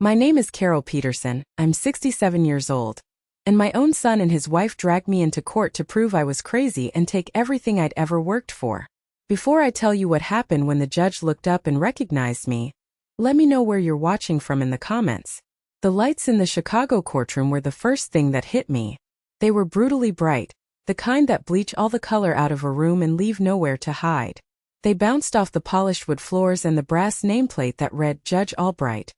My name is Carol Peterson, I'm 67 years old. And my own son and his wife dragged me into court to prove I was crazy and take everything I'd ever worked for. Before I tell you what happened when the judge looked up and recognized me, let me know where you're watching from in the comments. The lights in the Chicago courtroom were the first thing that hit me. They were brutally bright, the kind that bleach all the color out of a room and leave nowhere to hide. They bounced off the polished wood floors and the brass nameplate that read Judge Albright,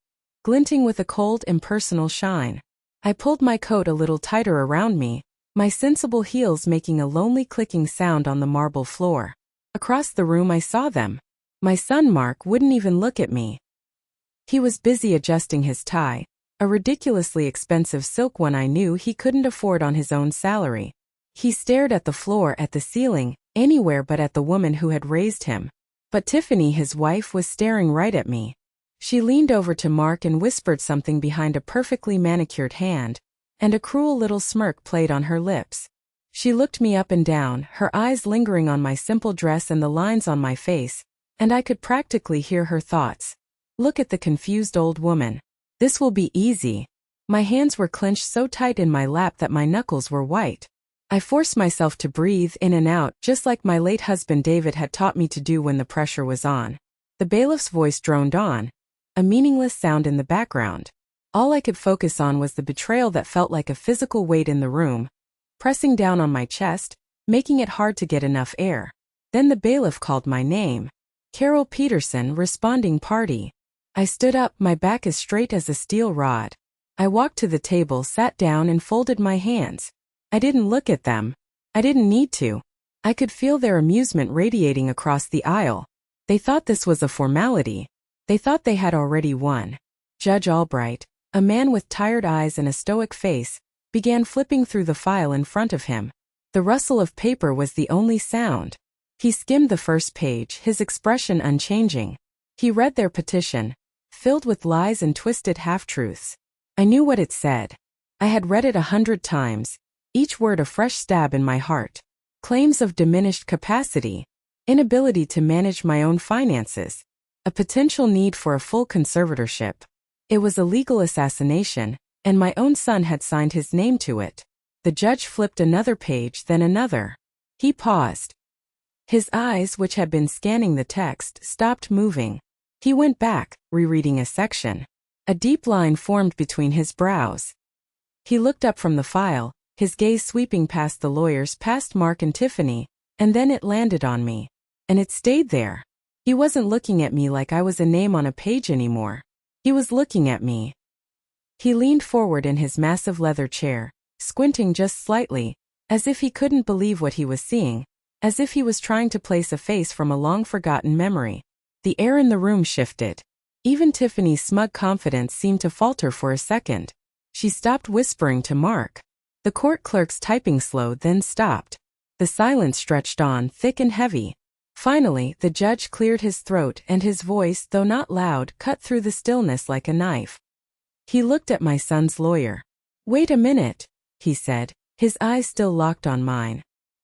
glinting with a cold, impersonal shine. I pulled my coat a little tighter around me, my sensible heels making a lonely clicking sound on the marble floor. Across the room I saw them. My son Mark wouldn't even look at me. He was busy adjusting his tie, a ridiculously expensive silk one I knew he couldn't afford on his own salary. He stared at the floor, at the ceiling, anywhere but at the woman who had raised him. But Tiffany, his wife, was staring right at me. She leaned over to Mark and whispered something behind a perfectly manicured hand, and a cruel little smirk played on her lips. She looked me up and down, her eyes lingering on my simple dress and the lines on my face, and I could practically hear her thoughts. Look at the confused old woman. This will be easy. My hands were clenched so tight in my lap that my knuckles were white. I forced myself to breathe in and out, just like my late husband David had taught me to do when the pressure was on. The bailiff's voice droned on, a meaningless sound in the background. All I could focus on was the betrayal that felt like a physical weight in the room, pressing down on my chest, making it hard to get enough air. Then the bailiff called my name. Carol Peterson, responding party. I stood up, my back as straight as a steel rod. I walked to the table, sat down and folded my hands. I didn't look at them. I didn't need to. I could feel their amusement radiating across the aisle. They thought this was a formality. They thought they had already won. Judge Albright, a man with tired eyes and a stoic face, began flipping through the file in front of him. The rustle of paper was the only sound. He skimmed the first page, his expression unchanging. He read their petition, filled with lies and twisted half-truths. I knew what it said. I had read it 100 times, each word a fresh stab in my heart. Claims of diminished capacity, inability to manage my own finances, a potential need for a full conservatorship. It was a legal assassination, and my own son had signed his name to it. The judge flipped another page, then another. He paused. His eyes, which had been scanning the text, stopped moving. He went back, rereading a section. A deep line formed between his brows. He looked up from the file, his gaze sweeping past the lawyers, past Mark and Tiffany, and then it landed on me. And it stayed there. He wasn't looking at me like I was a name on a page anymore. He was looking at me. He leaned forward in his massive leather chair, squinting just slightly, as if he couldn't believe what he was seeing, as if he was trying to place a face from a long-forgotten memory. The air in the room shifted. Even Tiffany's smug confidence seemed to falter for a second. She stopped whispering to Mark. The court clerk's typing slowed, then stopped. The silence stretched on, thick and heavy. Finally, the judge cleared his throat and his voice, though not loud, cut through the stillness like a knife. He looked at my son's lawyer. "Wait a minute," he said, his eyes still locked on mine.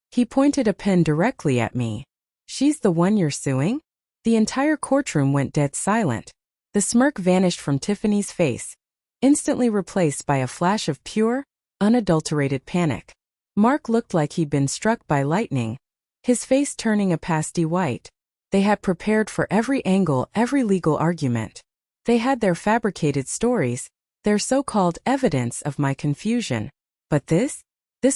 He pointed a pen directly at me. "She's the one you're suing?" The entire courtroom went dead silent. The smirk vanished from Tiffany's face, instantly replaced by a flash of pure, unadulterated panic. Mark looked like he'd been struck by lightning, his face turning a pasty white. They had prepared for every angle, every legal argument. They had their fabricated stories, their so-called evidence of my confusion. But this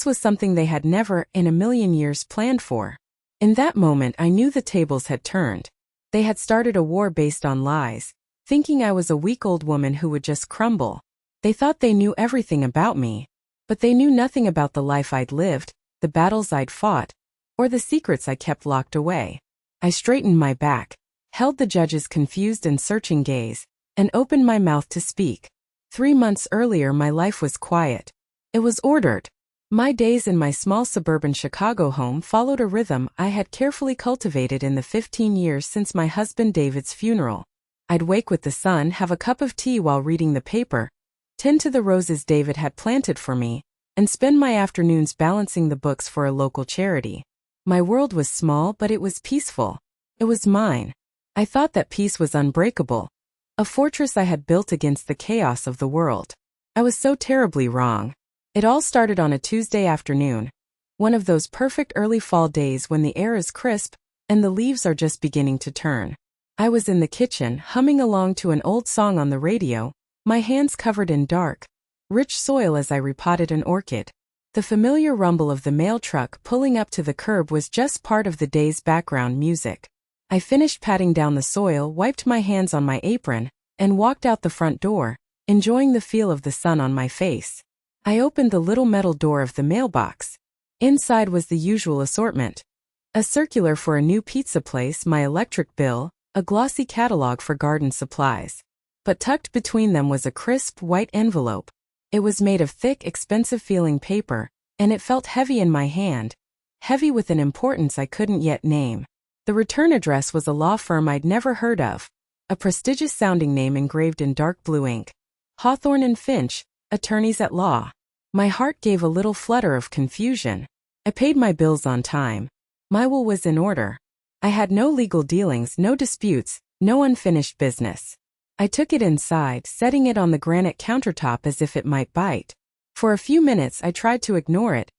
was something they had never, in a million years, planned for. In that moment I knew the tables had turned. They had started a war based on lies, thinking I was a weak old woman who would just crumble. They thought they knew everything about me, but they knew nothing about the life I'd lived, the battles I'd fought, or the secrets I kept locked away. I straightened my back, held the judge's confused and searching gaze, and opened my mouth to speak. 3 months earlier my life was quiet. It was ordered. My days in my small suburban Chicago home followed a rhythm I had carefully cultivated in the 15 years since my husband David's funeral. I'd wake with the sun, have a cup of tea while reading the paper, tend to the roses David had planted for me, and spend my afternoons balancing the books for a local charity. My world was small, but it was peaceful. It was mine. I thought that peace was unbreakable. A fortress I had built against the chaos of the world. I was so terribly wrong. It all started on a Tuesday afternoon, one of those perfect early fall days when the air is crisp and the leaves are just beginning to turn. I was in the kitchen, humming along to an old song on the radio, my hands covered in dark, rich soil as I repotted an orchid. The familiar rumble of the mail truck pulling up to the curb was just part of the day's background music. I finished patting down the soil, wiped my hands on my apron, and walked out the front door, enjoying the feel of the sun on my face. I opened the little metal door of the mailbox. Inside was the usual assortment. A circular for a new pizza place, my electric bill, a glossy catalog for garden supplies. But tucked between them was a crisp white envelope. It was made of thick, expensive-feeling paper, and it felt heavy in my hand, heavy with an importance I couldn't yet name. The return address was a law firm I'd never heard of, a prestigious-sounding name engraved in dark blue ink. Hawthorne and Finch, attorneys at law. My heart gave a little flutter of confusion. I paid my bills on time. My will was in order. I had no legal dealings, no disputes, no unfinished business. I took it inside, setting it on the granite countertop as if it might bite. For a few minutes I tried to ignore it,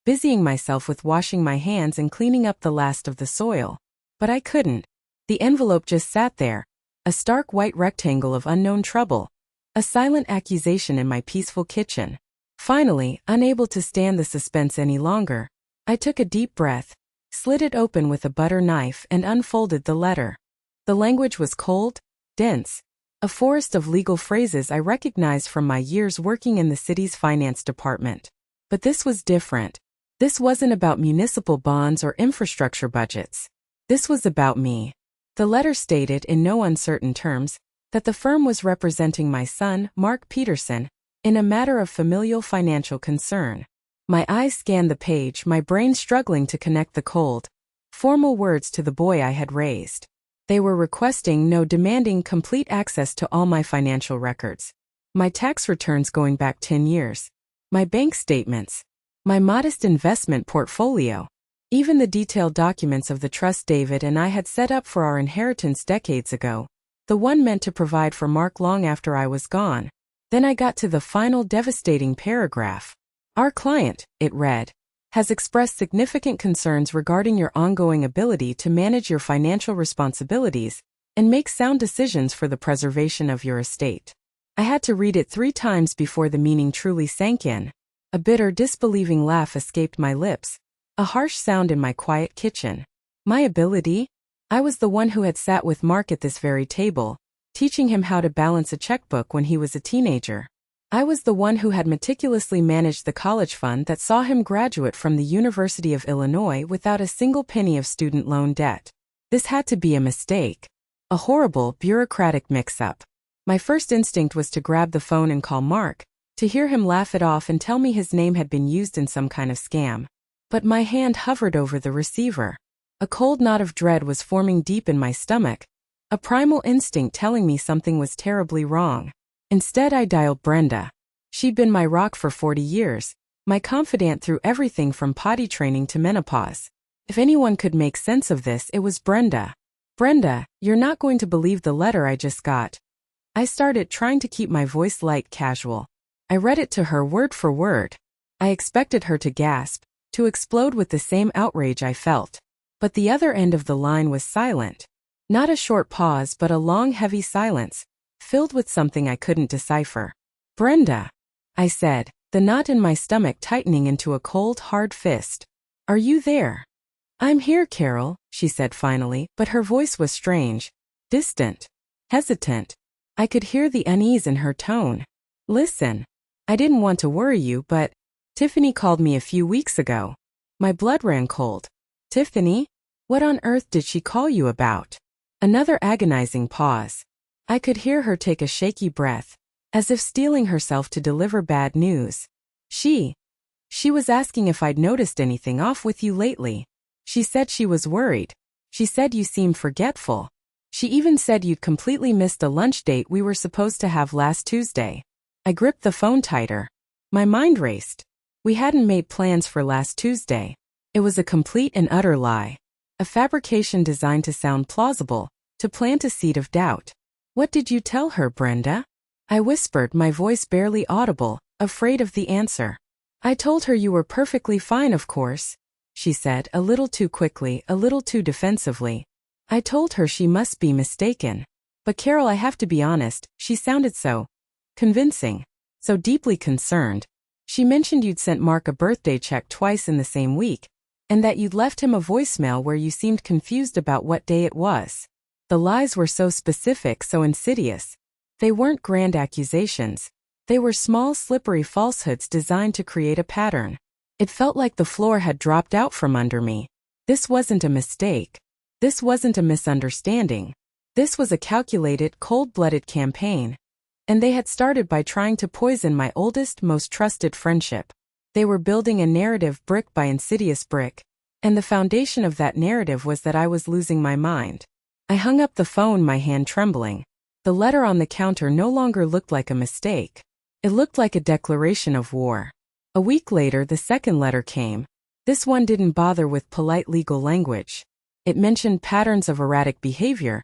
busying myself with washing my hands and cleaning up the last of the soil. But I couldn't. The envelope just sat there, a stark white rectangle of unknown trouble, a silent accusation in my peaceful kitchen. Finally, unable to stand the suspense any longer, I took a deep breath, slid it open with a butter knife and unfolded the letter. The language was cold, dense, a forest of legal phrases I recognized from my years working in the city's finance department. But this was different. This wasn't about municipal bonds or infrastructure budgets. This was about me. The letter stated in no uncertain terms that the firm was representing my son, Mark Peterson, in a matter of familial financial concern. My eyes scanned the page, my brain struggling to connect the cold, formal words to the boy I had raised. They were requesting, no, demanding complete access to all my financial records. My tax returns going back 10 years. My bank statements. My modest investment portfolio. Even the detailed documents of the trust David and I had set up for our inheritance decades ago. The one meant to provide for Mark long after I was gone. Then I got to the final devastating paragraph. Our client, it read, has expressed significant concerns regarding your ongoing ability to manage your financial responsibilities and make sound decisions for the preservation of your estate. I had to read it 3 times before the meaning truly sank in. A bitter, disbelieving laugh escaped my lips, a harsh sound in my quiet kitchen. My ability? I was the one who had sat with Mark at this very table, teaching him how to balance a checkbook when he was a teenager. I was the one who had meticulously managed the college fund that saw him graduate from the University of Illinois without a single penny of student loan debt. This had to be a mistake. A horrible, bureaucratic mix-up. My first instinct was to grab the phone and call Mark, to hear him laugh it off and tell me his name had been used in some kind of scam. But my hand hovered over the receiver. A cold knot of dread was forming deep in my stomach, a primal instinct telling me something was terribly wrong. Instead, I dialed Brenda. She'd been my rock for 40 years, my confidant through everything from potty training to menopause. If anyone could make sense of this, it was Brenda. Brenda, you're not going to believe the letter I just got. I started, trying to keep my voice light, casual. I read it to her word for word. I expected her to gasp, to explode with the same outrage I felt. But the other end of the line was silent. Not a short pause, but a long, heavy silence, filled with something I couldn't decipher. Brenda, I said, the knot in my stomach tightening into a cold, hard fist. Are you there? I'm here, Carol, she said finally, but her voice was strange, distant, hesitant. I could hear the unease in her tone. Listen, I didn't want to worry you, but Tiffany called me a few weeks ago. My blood ran cold. Tiffany? What on earth did she call you about? Another agonizing pause. I could hear her take a shaky breath, as if steeling herself to deliver bad news. She was asking if I'd noticed anything off with you lately. She said she was worried. She said you seemed forgetful. She even said you'd completely missed a lunch date we were supposed to have last Tuesday. I gripped the phone tighter. My mind raced. We hadn't made plans for last Tuesday. It was a complete and utter lie. A fabrication designed to sound plausible, to plant a seed of doubt. What did you tell her, Brenda? I whispered, my voice barely audible, afraid of the answer. I told her you were perfectly fine, of course, she said, a little too quickly, a little too defensively. I told her she must be mistaken. But Carol, I have to be honest, she sounded so convincing, so deeply concerned. She mentioned you'd sent Mark a birthday check twice in the same week, and that you'd left him a voicemail where you seemed confused about what day it was. The lies were so specific, so insidious. They weren't grand accusations. They were small, slippery falsehoods designed to create a pattern. It felt like the floor had dropped out from under me. This wasn't a mistake. This wasn't a misunderstanding. This was a calculated, cold-blooded campaign. And they had started by trying to poison my oldest, most trusted friendship. They were building a narrative brick by insidious brick, and the foundation of that narrative was that I was losing my mind. I hung up the phone, my hand trembling. The letter on the counter no longer looked like a mistake. It looked like a declaration of war. A week later, the second letter came. This one didn't bother with polite legal language. It mentioned patterns of erratic behavior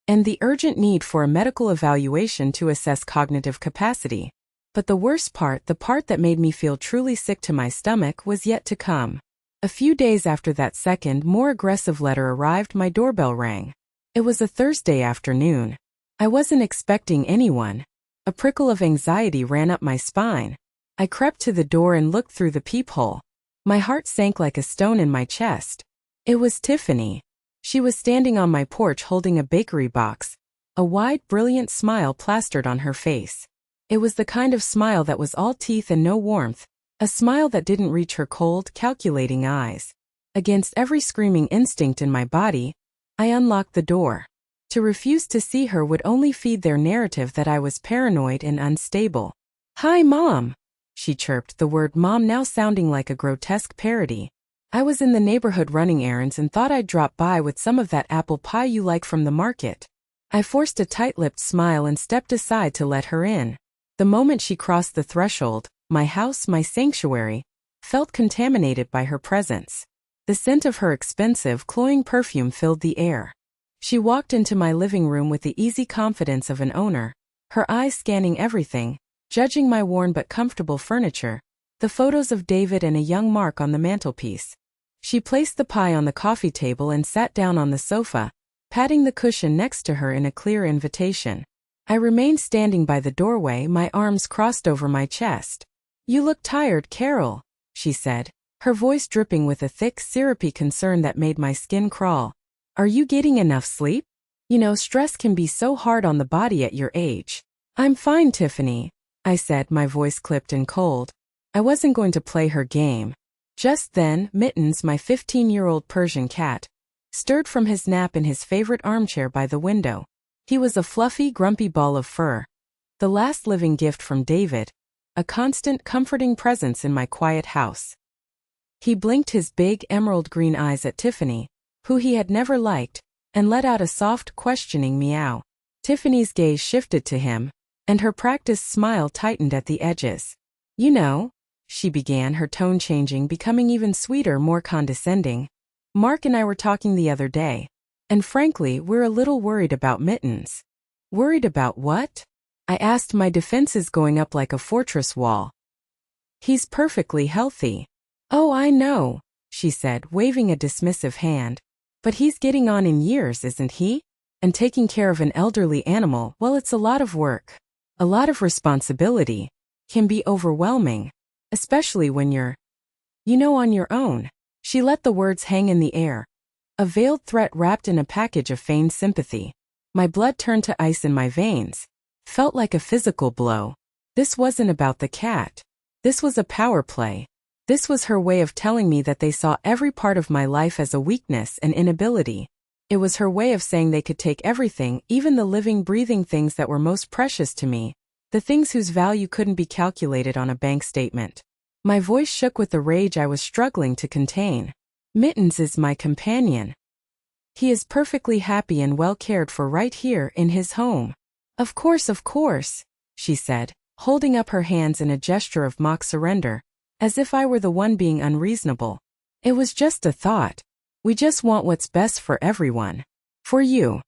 and the urgent need for a medical evaluation to assess cognitive capacity. But the worst part, the part that made me feel truly sick to my stomach, was yet to come. A few days after that second, more aggressive letter arrived, my doorbell rang. It was a Thursday afternoon. I wasn't expecting anyone. A prickle of anxiety ran up my spine. I crept to the door and looked through the peephole. My heart sank like a stone in my chest. It was Tiffany. She was standing on my porch holding a bakery box, a wide, brilliant smile plastered on her face. It was the kind of smile that was all teeth and no warmth, a smile that didn't reach her cold, calculating eyes. Against every screaming instinct in my body, I unlocked the door. To refuse to see her would only feed their narrative that I was paranoid and unstable. "Hi, Mom," she chirped, the word mom now sounding like a grotesque parody. I was in the neighborhood running errands and thought I'd drop by with some of that apple pie you like from the market. I forced a tight-lipped smile and stepped aside to let her in. The moment she crossed the threshold, my house, my sanctuary, felt contaminated by her presence. The scent of her expensive, cloying perfume filled the air. She walked into my living room with the easy confidence of an owner, her eyes scanning everything, judging my worn but comfortable furniture, the photos of David and a young Mark on the mantelpiece. She placed the pie on the coffee table and sat down on the sofa, patting the cushion next to her in a clear invitation. I remained standing by the doorway, my arms crossed over my chest. "You look tired, Carol," she said, her voice dripping with a thick, syrupy concern that made my skin crawl. "Are you getting enough sleep? You know, stress can be so hard on the body at your age." "I'm fine, Tiffany," I said, my voice clipped and cold. I wasn't going to play her game. Just then, Mittens, my 15-year-old Persian cat, stirred from his nap in his favorite armchair by the window. He was a fluffy, grumpy ball of fur, the last living gift from David, a constant, comforting presence in my quiet house. He blinked his big, emerald-green eyes at Tiffany, who he had never liked, and let out a soft, questioning meow. Tiffany's gaze shifted to him, and her practiced smile tightened at the edges. "You know," she began, her tone changing, becoming even sweeter, more condescending. "Mark and I were talking the other day, and frankly, we're a little worried about Mittens." "Worried about what?" I asked, my defenses going up like a fortress wall. "He's perfectly healthy." "Oh, I know," she said, waving a dismissive hand. "But he's getting on in years, isn't he? And taking care of an elderly animal, well, it's a lot of work. A lot of responsibility. Can be overwhelming. Especially when you're, on your own." She let the words hang in the air, a veiled threat wrapped in a package of feigned sympathy. My blood turned to ice in my veins. Felt like a physical blow. This wasn't about the cat. This was a power play. This was her way of telling me that they saw every part of my life as a weakness and inability. It was her way of saying they could take everything, even the living, breathing things that were most precious to me, the things whose value couldn't be calculated on a bank statement. My voice shook with the rage I was struggling to contain. "Mittens is my companion. He is perfectly happy and well cared for right here in his home." Of course," she said, holding up her hands in a gesture of mock surrender, as if I were the one being unreasonable. "It was just a thought. We just want what's best for everyone. For you."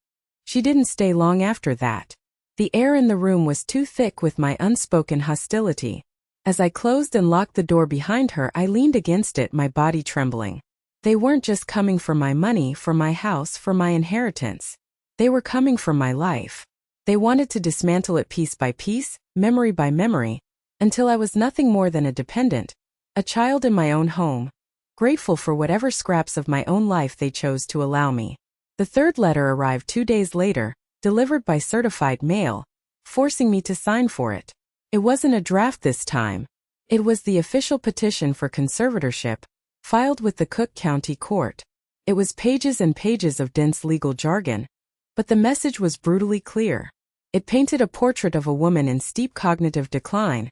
She didn't stay long after that. The air in the room was too thick with my unspoken hostility. As I closed and locked the door behind her, I leaned against it, my body trembling. They weren't just coming for my money, for my house, for my inheritance. They were coming for my life. They wanted to dismantle it piece by piece, memory by memory, until I was nothing more than a dependent, a child in my own home, grateful for whatever scraps of my own life they chose to allow me. The third letter arrived 2 days later, delivered by certified mail, forcing me to sign for it. It wasn't a draft this time. It was the official petition for conservatorship, filed with the Cook County Court. It was pages and pages of dense legal jargon, but the message was brutally clear. It painted a portrait of a woman in steep cognitive decline,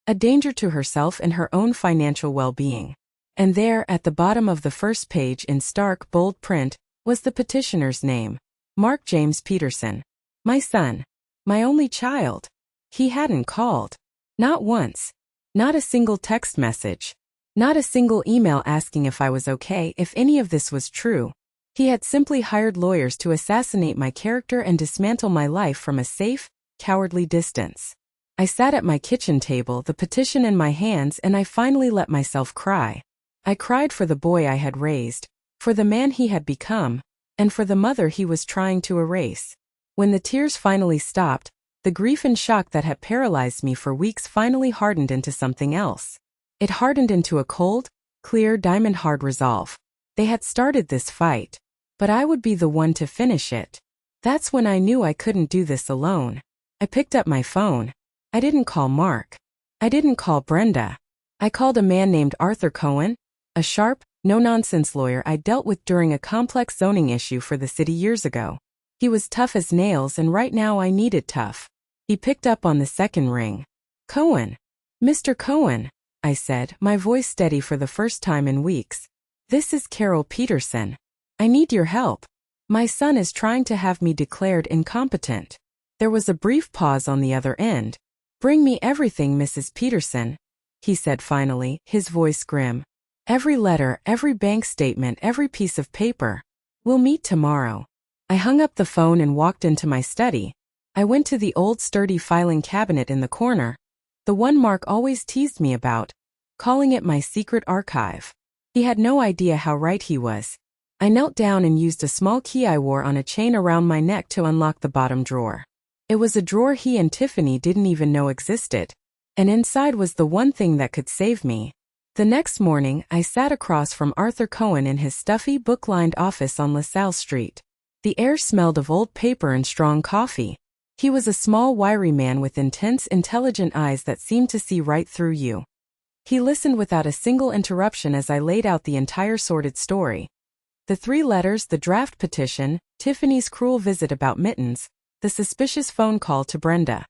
a danger to herself and her own financial well-being. And there, at the bottom of the first page in stark, bold print, was the petitioner's name, Mark James Peterson. My son. My only child. He hadn't called. Not once. Not a single text message. Not a single email asking if I was okay, if any of this was true. He had simply hired lawyers to assassinate my character and dismantle my life from a safe, cowardly distance. I sat at my kitchen table, the petition in my hands, and I finally let myself cry. I cried for the boy I had raised, for the man he had become, and for the mother he was trying to erase. When the tears finally stopped, the grief and shock that had paralyzed me for weeks finally hardened into something else. It hardened into a cold, clear, diamond-hard resolve. They had started this fight, but I would be the one to finish it. That's when I knew I couldn't do this alone. I picked up my phone. I didn't call Mark. I didn't call Brenda. I called a man named Arthur Cohen, a sharp, no-nonsense lawyer I dealt with during a complex zoning issue for the city years ago. He was tough as nails, and right now I needed tough. He picked up on the second ring. Cohen. Mr. Cohen, I said, my voice steady for the first time in weeks. This is Carol Peterson. I need your help. My son is trying to have me declared incompetent. There was a brief pause on the other end. Bring me everything, Mrs. Peterson, he said finally, his voice grim. Every letter, every bank statement, every piece of paper. We'll meet tomorrow. I hung up the phone and walked into my study. I went to the old sturdy filing cabinet in the corner, the one Mark always teased me about, calling it my secret archive. He had no idea how right he was. I knelt down and used a small key I wore on a chain around my neck to unlock the bottom drawer. It was a drawer he and Tiffany didn't even know existed, and inside was the one thing that could save me. The next morning, I sat across from Arthur Cohen in his stuffy, book-lined office on LaSalle Street. The air smelled of old paper and strong coffee. He was a small, wiry man with intense, intelligent eyes that seemed to see right through you. He listened without a single interruption as I laid out the entire sordid story. The 3 letters, the draft petition, Tiffany's cruel visit about mittens, the suspicious phone call to Brenda.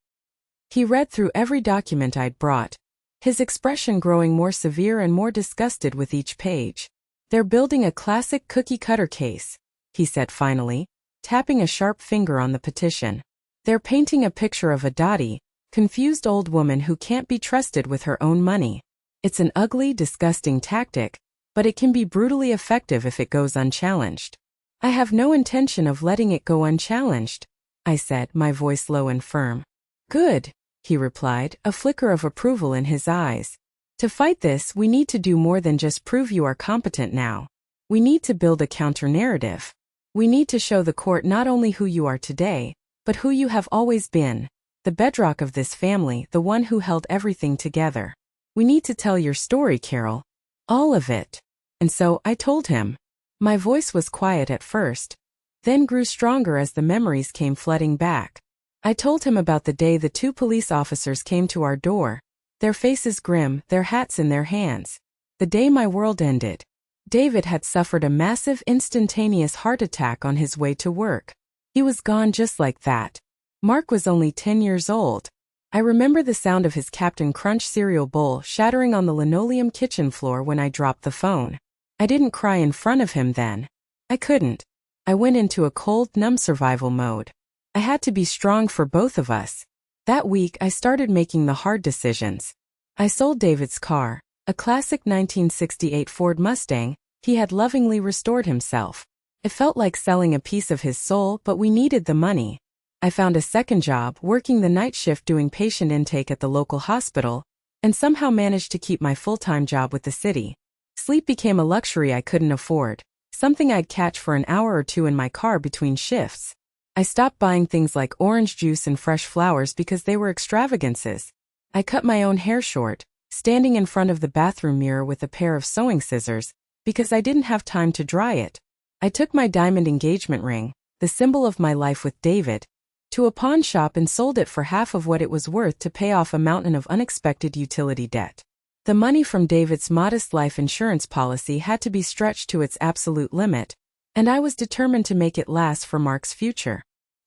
He read through every document I'd brought, his expression growing more severe and more disgusted with each page. They're building a classic cookie-cutter case, he said finally, tapping a sharp finger on the petition. They're painting a picture of a dotty, confused old woman who can't be trusted with her own money. It's an ugly, disgusting tactic, but it can be brutally effective if it goes unchallenged. I have no intention of letting it go unchallenged, I said, my voice low and firm. Good, he replied, a flicker of approval in his eyes. To fight this, we need to do more than just prove you are competent now. We need to build a counter-narrative. We need to show the court not only who you are today, but who you have always been, the bedrock of this family, the one who held everything together. We need to tell your story, Carol. All of it. And so, I told him. My voice was quiet at first, then grew stronger as the memories came flooding back. I told him about the day the 2 police officers came to our door, their faces grim, their hats in their hands. The day my world ended. David had suffered a massive, instantaneous heart attack on his way to work. He was gone just like that. Mark was only 10 years old. I remember the sound of his Captain Crunch cereal bowl shattering on the linoleum kitchen floor when I dropped the phone. I didn't cry in front of him then. I couldn't. I went into a cold, numb survival mode. I had to be strong for both of us. That week, I started making the hard decisions. I sold David's car, a classic 1968 Ford Mustang. He had lovingly restored himself. It felt like selling a piece of his soul, but we needed the money. I found a second job working the night shift doing patient intake at the local hospital, and somehow managed to keep my full-time job with the city. Sleep became a luxury I couldn't afford, something I'd catch for an hour or two in my car between shifts. I stopped buying things like orange juice and fresh flowers because they were extravagances. I cut my own hair short, standing in front of the bathroom mirror with a pair of sewing scissors, because I didn't have time to dry it. I took my diamond engagement ring, the symbol of my life with David, to a pawn shop and sold it for half of what it was worth to pay off a mountain of unexpected utility debt. The money from David's modest life insurance policy had to be stretched to its absolute limit, and I was determined to make it last for Mark's future.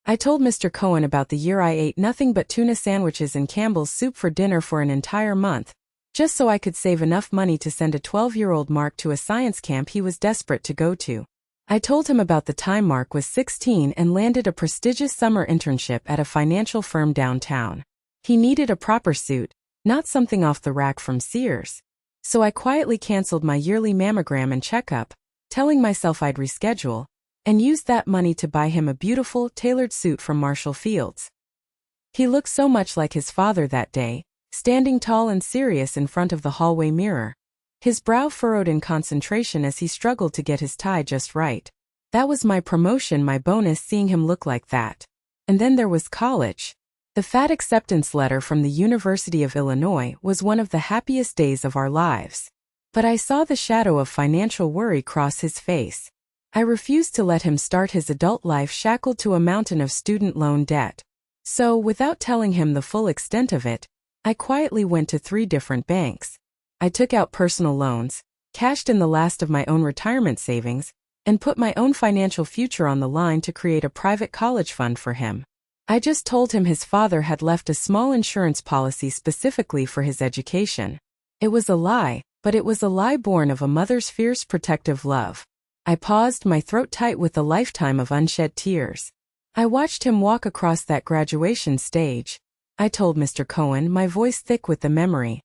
I told Mr. Cohen about the year I ate nothing but tuna sandwiches and Campbell's soup for dinner for an entire month, just so I could save enough money to send a 12-year-old Mark to a science camp he was desperate to go to. I told him about the time Mark was 16 and landed a prestigious summer internship at a financial firm downtown. He needed a proper suit, not something off the rack from Sears. So I quietly canceled my yearly mammogram and checkup, telling myself I'd reschedule, and used that money to buy him a beautiful, tailored suit from Marshall Fields. He looked so much like his father that day, standing tall and serious in front of the hallway mirror. His brow furrowed in concentration as he struggled to get his tie just right. That was my promotion, my bonus, seeing him look like that. And then there was college. The fat acceptance letter from the University of Illinois was one of the happiest days of our lives. But I saw the shadow of financial worry cross his face. I refused to let him start his adult life shackled to a mountain of student loan debt. So, without telling him the full extent of it, I quietly went to 3 different banks. I took out personal loans, cashed in the last of my own retirement savings, and put my own financial future on the line to create a private college fund for him. I just told him his father had left a small insurance policy specifically for his education. It was a lie, but it was a lie born of a mother's fierce protective love. I paused, my throat tight with a lifetime of unshed tears. I watched him walk across that graduation stage. I told Mr. Cohen, my voice thick with the memory.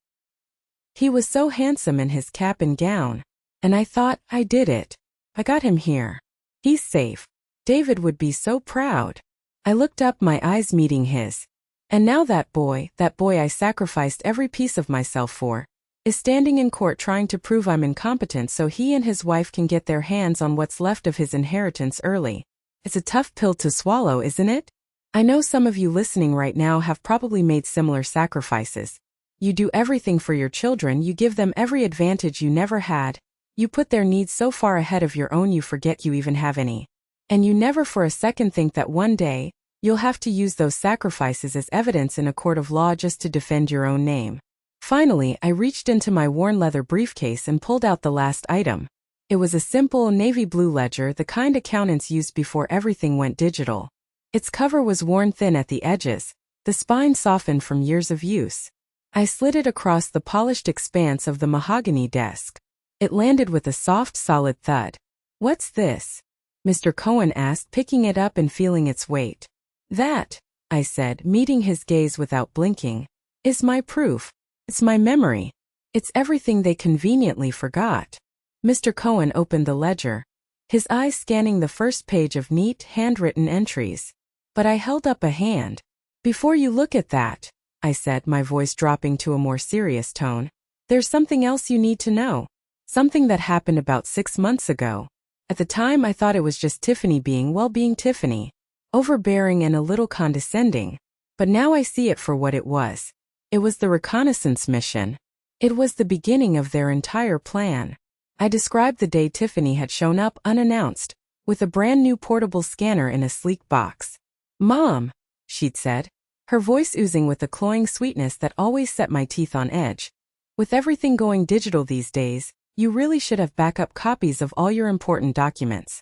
He was so handsome in his cap and gown. And I thought, I did it. I got him here. He's safe. David would be so proud. I looked up, my eyes meeting his. And now that boy I sacrificed every piece of myself for, is standing in court trying to prove I'm incompetent so he and his wife can get their hands on what's left of his inheritance early. It's a tough pill to swallow, isn't it? I know some of you listening right now have probably made similar sacrifices. You do everything for your children, you give them every advantage you never had, you put their needs so far ahead of your own you forget you even have any. And you never for a second think that one day, you'll have to use those sacrifices as evidence in a court of law just to defend your own name. Finally, I reached into my worn leather briefcase and pulled out the last item. It was a simple navy blue ledger, the kind accountants used before everything went digital. Its cover was worn thin at the edges, the spine softened from years of use. I slid it across the polished expanse of the mahogany desk. It landed with a soft, solid thud. "What's this?" Mr. Cohen asked, picking it up and feeling its weight. "That," I said, meeting his gaze without blinking, "is my proof. It's my memory. It's everything they conveniently forgot." Mr. Cohen opened the ledger, his eyes scanning the first page of neat, handwritten entries. But I held up a hand. "Before you look at that," I said, my voice dropping to a more serious tone, "there's something else you need to know. Something that happened about 6 months ago. At the time I thought it was just Tiffany being Tiffany. Overbearing and a little condescending. But now I see it for what it was. It was the reconnaissance mission. It was the beginning of their entire plan." I described the day Tiffany had shown up unannounced, with a brand new portable scanner in a sleek box. "Mom," she'd said, her voice oozing with the cloying sweetness that always set my teeth on edge. "With everything going digital these days, you really should have backup copies of all your important documents.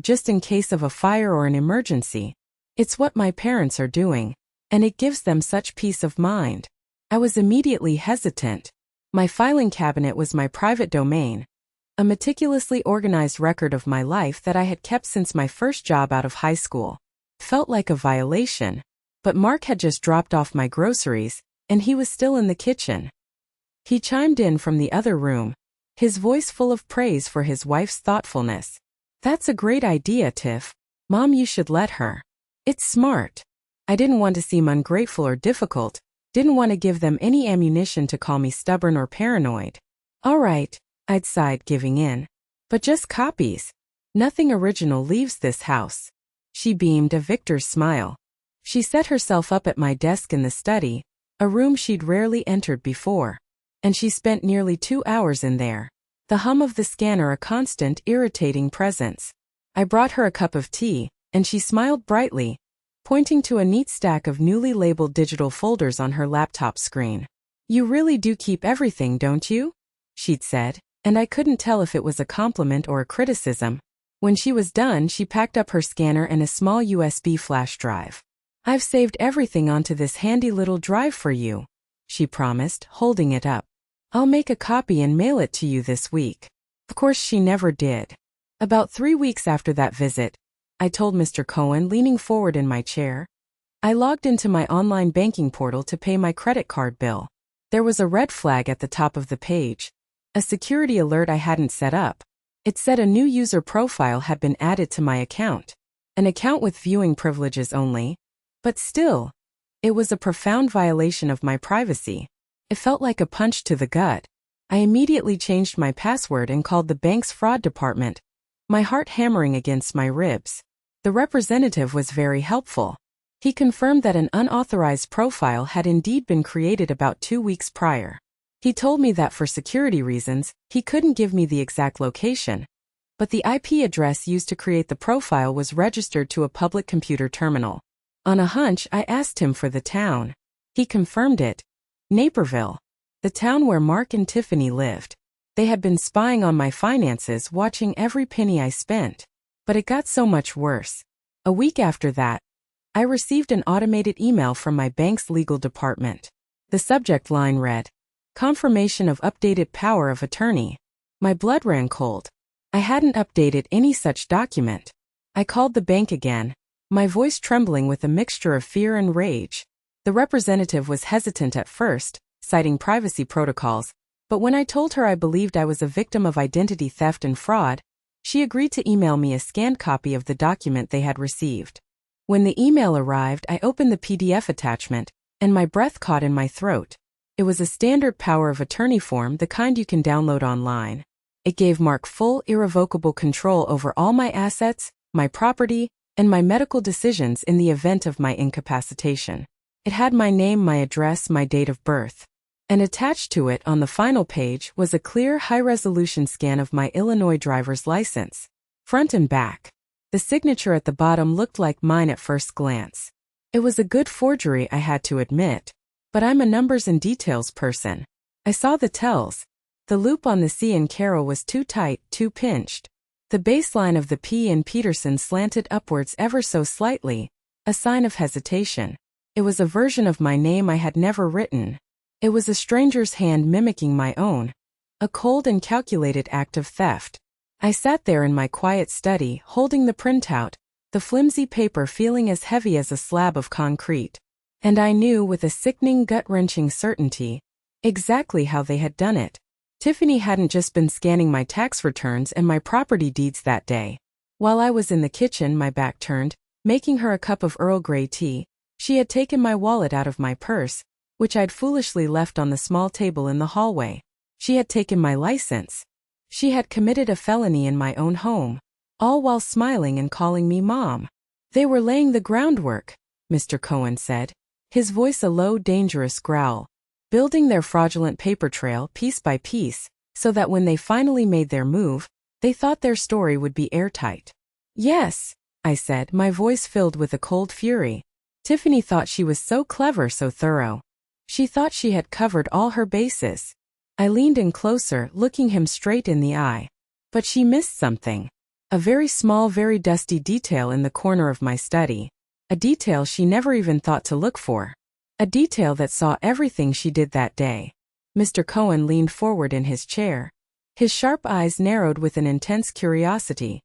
Just in case of a fire or an emergency. It's what my parents are doing, and it gives them such peace of mind." I was immediately hesitant. My filing cabinet was my private domain, a meticulously organized record of my life that I had kept since my first job out of high school. Felt like a violation. But Mark had just dropped off my groceries, and he was still in the kitchen. He chimed in from the other room, his voice full of praise for his wife's thoughtfulness. "That's a great idea, Tiff. Mom, you should let her." It's smart. I didn't want to seem ungrateful or difficult, didn't want to give them any ammunition to call me stubborn or paranoid. All right, I'd sighed, giving in. But just copies. Nothing original leaves this house. She beamed a victor's smile. She set herself up at my desk in the study, a room she'd rarely entered before. And she spent nearly 2 hours in there. The hum of the scanner a constant, irritating presence. I brought her a cup of tea, and she smiled brightly, pointing to a neat stack of newly labeled digital folders on her laptop screen. You really do keep everything, don't you? She'd said, and I couldn't tell if it was a compliment or a criticism. When she was done, she packed up her scanner and a small USB flash drive. I've saved everything onto this handy little drive for you, she promised, holding it up. I'll make a copy and mail it to you this week. Of course she never did. About 3 weeks after that visit, I told Mr. Cohen, leaning forward in my chair. I logged into my online banking portal to pay my credit card bill. There was a red flag at the top of the page, a security alert I hadn't set up. It said a new user profile had been added to my account, an account with viewing privileges only. But still, it was a profound violation of my privacy. It felt like a punch to the gut. I immediately changed my password and called the bank's fraud department, my heart hammering against my ribs. The representative was very helpful. He confirmed that an unauthorized profile had indeed been created about 2 weeks prior. He told me that for security reasons, he couldn't give me the exact location, but the IP address used to create the profile was registered to a public computer terminal. On a hunch, I asked him for the town. He confirmed it. Naperville. The town where Mark and Tiffany lived. They had been spying on my finances, watching every penny I spent. But it got so much worse. A week after that, I received an automated email from my bank's legal department. The subject line read, "Confirmation of updated power of attorney." My blood ran cold. I hadn't updated any such document. I called the bank again, my voice trembling with a mixture of fear and rage. The representative was hesitant at first, citing privacy protocols, but when I told her I believed I was a victim of identity theft and fraud, she agreed to email me a scanned copy of the document they had received. When the email arrived, I opened the PDF attachment, and my breath caught in my throat. It was a standard power of attorney form, the kind you can download online. It gave Mark full, irrevocable control over all my assets, my property, and my medical decisions in the event of my incapacitation. It had my name, my address, my date of birth. And attached to it on the final page was a clear, high-resolution scan of my Illinois driver's license, front and back. The signature at the bottom looked like mine at first glance. It was a good forgery, I had to admit, but I'm a numbers and details person. I saw the tells. The loop on the C in Carol was too tight, too pinched. The baseline of the P in Peterson slanted upwards ever so slightly, a sign of hesitation. It was a version of my name I had never written. It was a stranger's hand mimicking my own. A cold and calculated act of theft. I sat there in my quiet study, holding the printout, the flimsy paper feeling as heavy as a slab of concrete. And I knew with a sickening, gut-wrenching certainty exactly how they had done it. Tiffany hadn't just been scanning my tax returns and my property deeds that day. While I was in the kitchen, my back turned, making her a cup of Earl Grey tea, she had taken my wallet out of my purse, which I'd foolishly left on the small table in the hallway. She had taken my license. She had committed a felony in my own home, all while smiling and calling me Mom. They were laying the groundwork, Mr. Cohen said, his voice a low, dangerous growl, building their fraudulent paper trail piece by piece, so that when they finally made their move, they thought their story would be airtight. Yes, I said, my voice filled with a cold fury. Tiffany thought she was so clever, so thorough. She thought she had covered all her bases. I leaned in closer, looking him straight in the eye. But she missed something. A very small, very dusty detail in the corner of my study. A detail she never even thought to look for. A detail that saw everything she did that day. Mr. Cohen leaned forward in his chair. His sharp eyes narrowed with an intense curiosity.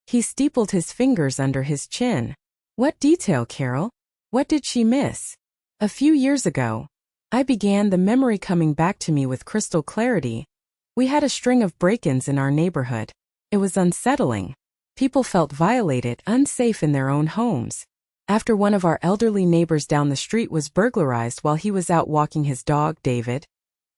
He steepled his fingers under his chin. What detail, Carol? What did she miss? A few years ago, I began, the memory coming back to me with crystal clarity. We had a string of break-ins in our neighborhood. It was unsettling. People felt violated, unsafe in their own homes. after one of our elderly neighbors down the street was burglarized while he was out walking his dog, David.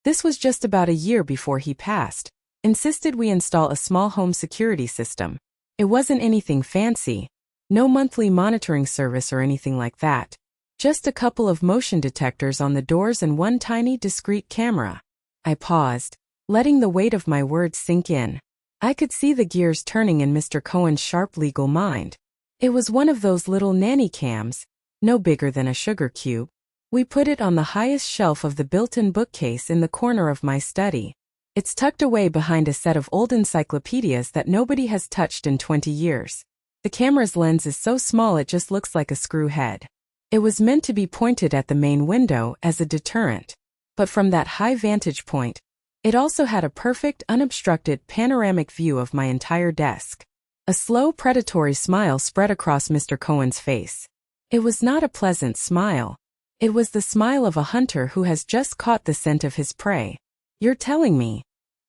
This was just about a year before he passed. Insisted we install a small home security system. It wasn't anything fancy. No monthly monitoring service or anything like that. Just a couple of motion detectors on the doors and one tiny discreet camera. I paused, letting the weight of my words sink in. I could see the gears turning in Mr. Cohen's sharp legal mind. It was one of those little nanny cams, no bigger than a sugar cube. We put it on the highest shelf of the built-in bookcase in the corner of my study. It's tucked away behind a set of old encyclopedias that nobody has touched in 20 years. The camera's lens is so small it just looks like a screw head. It was meant to be pointed at the main window as a deterrent. But from that high vantage point, it also had a perfect, unobstructed, panoramic view of my entire desk. A slow, predatory smile spread across Mr. Cohen's face. It was not a pleasant smile. It was the smile of a hunter who has just caught the scent of his prey. You're telling me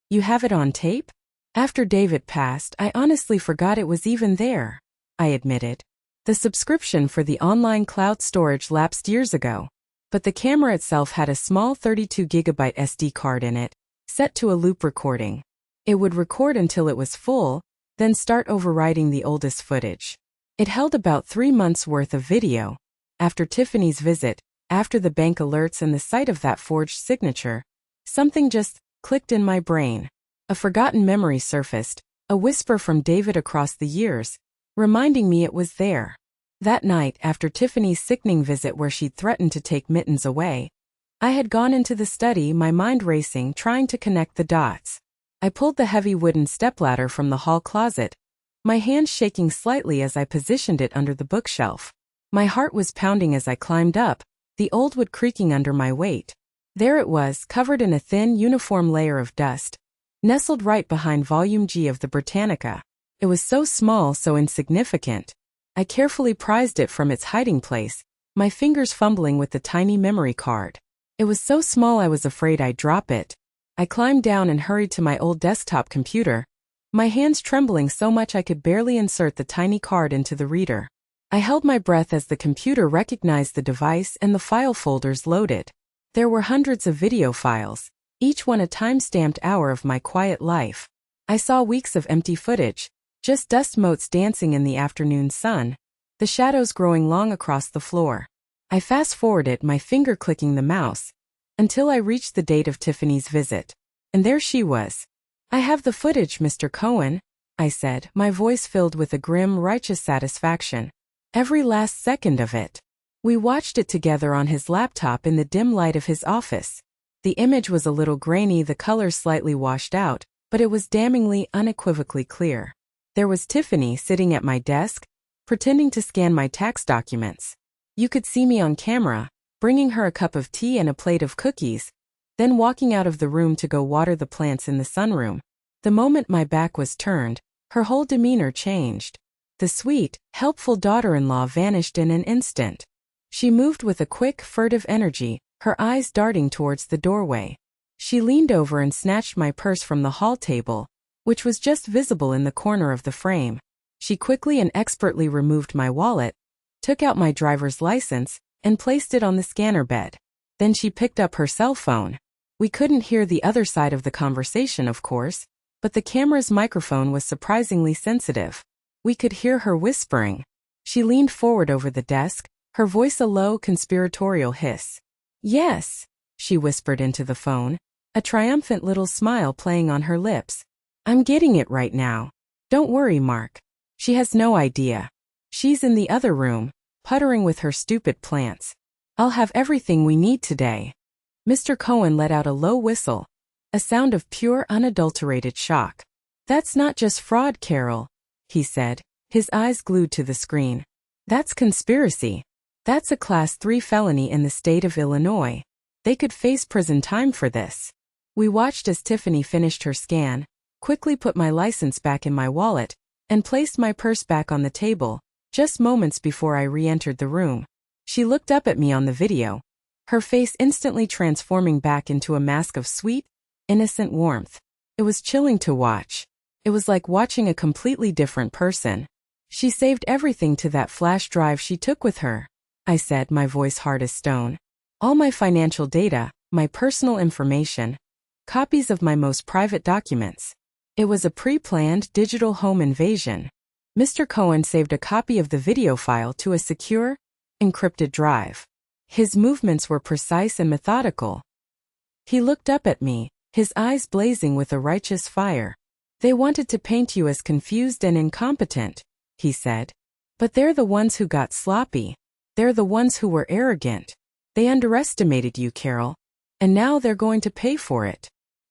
you have it on tape? After David passed, I honestly forgot it was even there, I admitted. The subscription for the online cloud storage lapsed years ago, but the camera itself had a small 32GB SD card in it, set to a loop recording. It would record until it was full, then start overwriting the oldest footage. It held about 3 months' worth of video. After Tiffany's visit, after the bank alerts and the sight of that forged signature, something just clicked in my brain. A forgotten memory surfaced, a whisper from David across the years, reminding me it was there. That night, after Tiffany's sickening visit where she'd threatened to take Mittens away, I had gone into the study, my mind racing, trying to connect the dots. I pulled the heavy wooden stepladder from the hall closet, my hands shaking slightly as I positioned it under the bookshelf. My heart was pounding as I climbed up, the old wood creaking under my weight. There it was, covered in a thin, uniform layer of dust, nestled right behind Volume G of the Britannica. It was so small, so insignificant. I carefully prized it from its hiding place, my fingers fumbling with the tiny memory card. It was so small I was afraid I'd drop it. I climbed down and hurried to my old desktop computer, my hands trembling so much I could barely insert the tiny card into the reader. I held my breath as the computer recognized the device and the file folders loaded. There were hundreds of video files, each one a time-stamped hour of my quiet life. I saw weeks of empty footage, just dust motes dancing in the afternoon sun, the shadows growing long across the floor. I fast-forwarded, my finger clicking the mouse, until I reached the date of Tiffany's visit. And there she was. "I have the footage, Mr. Cohen," I said, my voice filled with a grim, righteous satisfaction. Every last second of it. We watched it together on his laptop in the dim light of his office. The image was a little grainy, the colors slightly washed out, but it was damningly, unequivocally clear. There was Tiffany sitting at my desk, pretending to scan my tax documents. You could see me on camera, bringing her a cup of tea and a plate of cookies, then walking out of the room to go water the plants in the sunroom. The moment my back was turned, her whole demeanor changed. The sweet, helpful daughter-in-law vanished in an instant. She moved with a quick, furtive energy, her eyes darting towards the doorway. She leaned over and snatched my purse from the hall table, which was just visible in the corner of the frame. She quickly and expertly removed my wallet, took out my driver's license, and placed it on the scanner bed. Then she picked up her cell phone. We couldn't hear the other side of the conversation, of course, but the camera's microphone was surprisingly sensitive. We could hear her whispering. She leaned forward over the desk, her voice a low, conspiratorial hiss. "Yes," she whispered into the phone, a triumphant little smile playing on her lips. "I'm getting it right now. Don't worry, Mark. She has no idea. She's in the other room, puttering with her stupid plants. I'll have everything we need today." Mr. Cohen let out a low whistle, a sound of pure, unadulterated shock. "That's not just fraud, Carol," he said, his eyes glued to the screen. "That's conspiracy. That's a Class 3 felony in the state of Illinois. They could face prison time for this." We watched as Tiffany finished her scan, quickly put my license back in my wallet, and placed my purse back on the table, just moments before I re-entered the room. She looked up at me on the video, her face instantly transforming back into a mask of sweet, innocent warmth. It was chilling to watch. It was like watching a completely different person. She saved everything to that flash drive she took with her, I said, my voice hard as stone. All my financial data, my personal information, copies of my most private documents. It was a pre-planned digital home invasion. Mr. Cohen saved a copy of the video file to a secure, encrypted drive. His movements were precise and methodical. He looked up at me, his eyes blazing with a righteous fire. They wanted to paint you as confused and incompetent, he said. But they're the ones who got sloppy. They're the ones who were arrogant. They underestimated you, Carol. And now they're going to pay for it.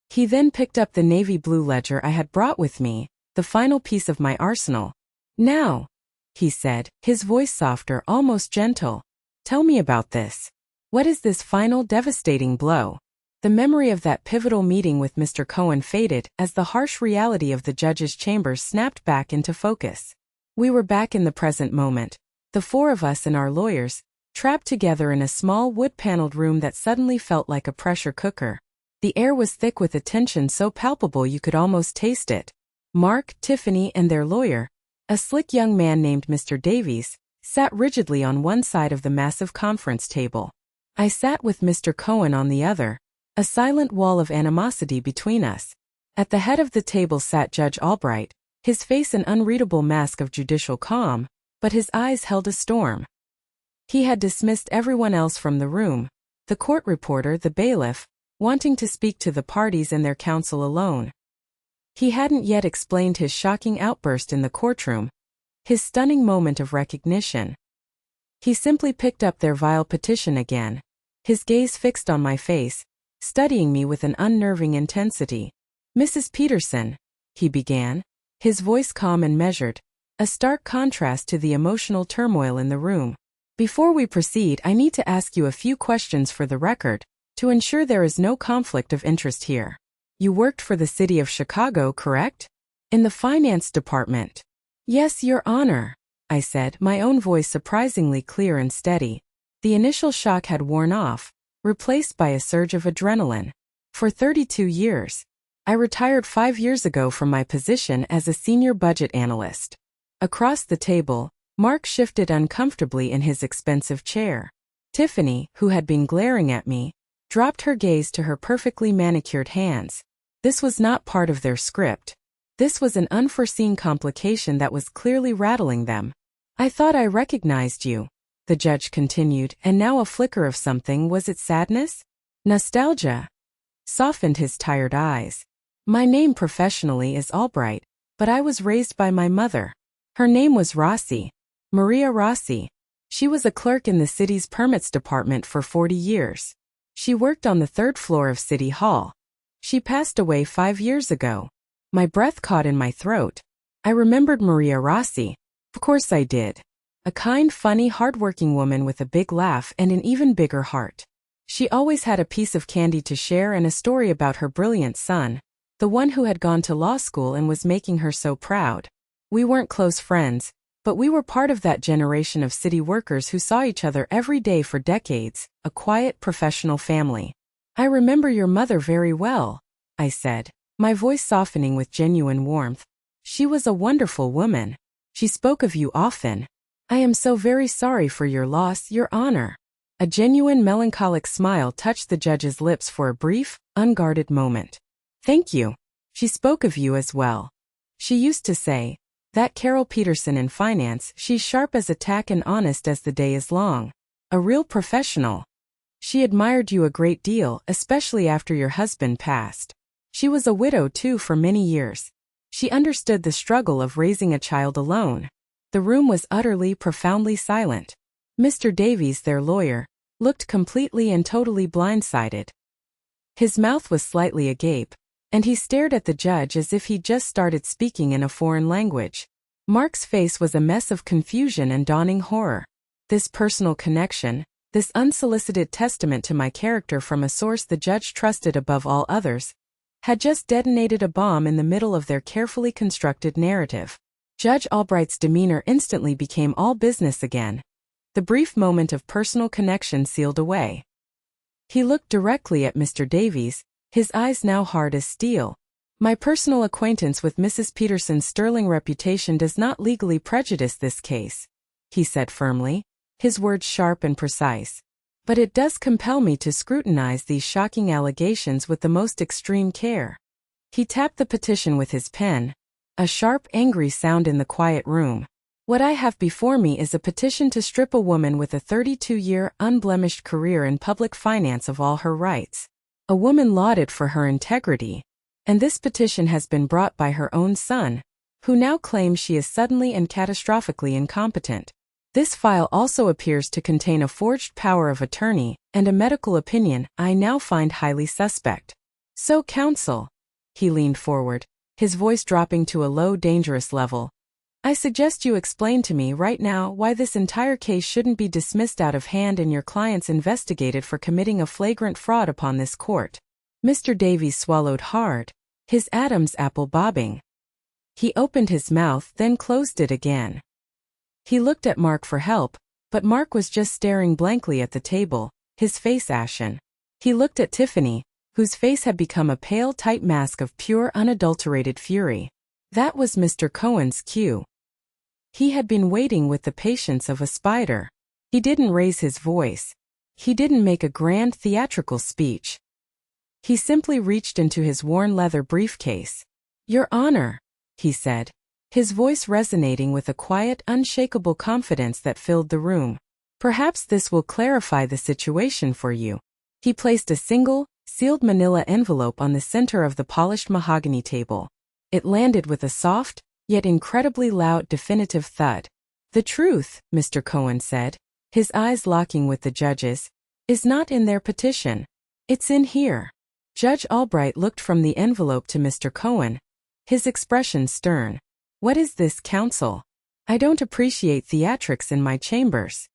He then picked up the navy blue ledger I had brought with me, the final piece of my arsenal. Now, he said, his voice softer, almost gentle. Tell me about this. What is this final devastating blow? The memory of that pivotal meeting with Mr. Cohen faded as the harsh reality of the judge's chambers snapped back into focus. We were back in the present moment, the four of us and our lawyers, trapped together in a small wood-paneled room that suddenly felt like a pressure cooker. The air was thick with a tension so palpable you could almost taste it. Mark, Tiffany, and their lawyer, a slick young man named Mr. Davies, sat rigidly on one side of the massive conference table. I sat with Mr. Cohen on the other, a silent wall of animosity between us. At the head of the table sat Judge Albright, his face an unreadable mask of judicial calm, but his eyes held a storm. He had dismissed everyone else from the room, the court reporter, the bailiff, wanting to speak to the parties and their counsel alone. He hadn't yet explained his shocking outburst in the courtroom, his stunning moment of recognition. He simply picked up their vile petition again, his gaze fixed on my face, studying me with an unnerving intensity. Mrs. Peterson, he began, his voice calm and measured, a stark contrast to the emotional turmoil in the room. Before we proceed, I need to ask you a few questions for the record, to ensure there is no conflict of interest here. You worked for the city of Chicago, correct? In the finance department. Yes, Your Honor, I said, my own voice surprisingly clear and steady. The initial shock had worn off, replaced by a surge of adrenaline. For 32 years. I retired 5 years ago from my position as a senior budget analyst. Across the table, Mark shifted uncomfortably in his expensive chair. Tiffany, who had been glaring at me, dropped her gaze to her perfectly manicured hands. This was not part of their script. This was an unforeseen complication that was clearly rattling them. I thought I recognized you, the judge continued, and now a flicker of something, was it sadness? Nostalgia? Softened his tired eyes. My name professionally is Albright, but I was raised by my mother. Her name was Rossi, Maria Rossi. She was a clerk in the city's permits department for 40 years. She worked on the 3rd floor of City Hall. She passed away 5 years ago. My breath caught in my throat. I remembered Maria Rossi. Of course I did. A kind, funny, hardworking woman with a big laugh and an even bigger heart. She always had a piece of candy to share and a story about her brilliant son, the one who had gone to law school and was making her so proud. We weren't close friends, but we were part of that generation of city workers who saw each other every day for decades, a quiet, professional family. I remember your mother very well, I said, my voice softening with genuine warmth. She was a wonderful woman. She spoke of you often. I am so very sorry for your loss, Your Honor. A genuine melancholic smile touched the judge's lips for a brief, unguarded moment. Thank you. She spoke of you as well. She used to say, that Carol Peterson in finance, she's sharp as a tack and honest as the day is long. A real professional. She admired you a great deal, especially after your husband passed. She was a widow too for many years. She understood the struggle of raising a child alone. The room was utterly, profoundly silent. Mr. Davies, their lawyer, looked completely and totally blindsided. His mouth was slightly agape, and he stared at the judge as if he'd just started speaking in a foreign language. Mark's face was a mess of confusion and dawning horror. This personal connection, this unsolicited testament to my character from a source the judge trusted above all others, had just detonated a bomb in the middle of their carefully constructed narrative. Judge Albright's demeanor instantly became all business again. The brief moment of personal connection sealed away. He looked directly at Mr. Davies, his eyes now hard as steel. My personal acquaintance with Mrs. Peterson's sterling reputation does not legally prejudice this case, he said firmly, his words sharp and precise. But it does compel me to scrutinize these shocking allegations with the most extreme care. He tapped the petition with his pen, a sharp, angry sound in the quiet room. What I have before me is a petition to strip a woman with a 32-year, unblemished career in public finance of all her rights. A woman lauded for her integrity. And this petition has been brought by her own son, who now claims she is suddenly and catastrophically incompetent. This file also appears to contain a forged power of attorney and a medical opinion I now find highly suspect. So, counsel, he leaned forward, his voice dropping to a low, dangerous level, I suggest you explain to me right now why this entire case shouldn't be dismissed out of hand and your clients investigated for committing a flagrant fraud upon this court. Mr. Davies swallowed hard, his Adam's apple bobbing. He opened his mouth, then closed it again. He looked at Mark for help, but Mark was just staring blankly at the table, his face ashen. He looked at Tiffany, whose face had become a pale, tight mask of pure, unadulterated fury. That was Mr. Cohen's cue. He had been waiting with the patience of a spider. He didn't raise his voice. He didn't make a grand theatrical speech. He simply reached into his worn leather briefcase. Your Honor, he said, his voice resonating with a quiet, unshakable confidence that filled the room. Perhaps this will clarify the situation for you. He placed a single, sealed manila envelope on the center of the polished mahogany table. It landed with a soft, yet incredibly loud definitive thud. The truth, Mr. Cohen said, his eyes locking with the judge's, is not in their petition. It's in here. Judge Albright looked from the envelope to Mr. Cohen, his expression stern. What is this, counsel? I don't appreciate theatrics in my chambers.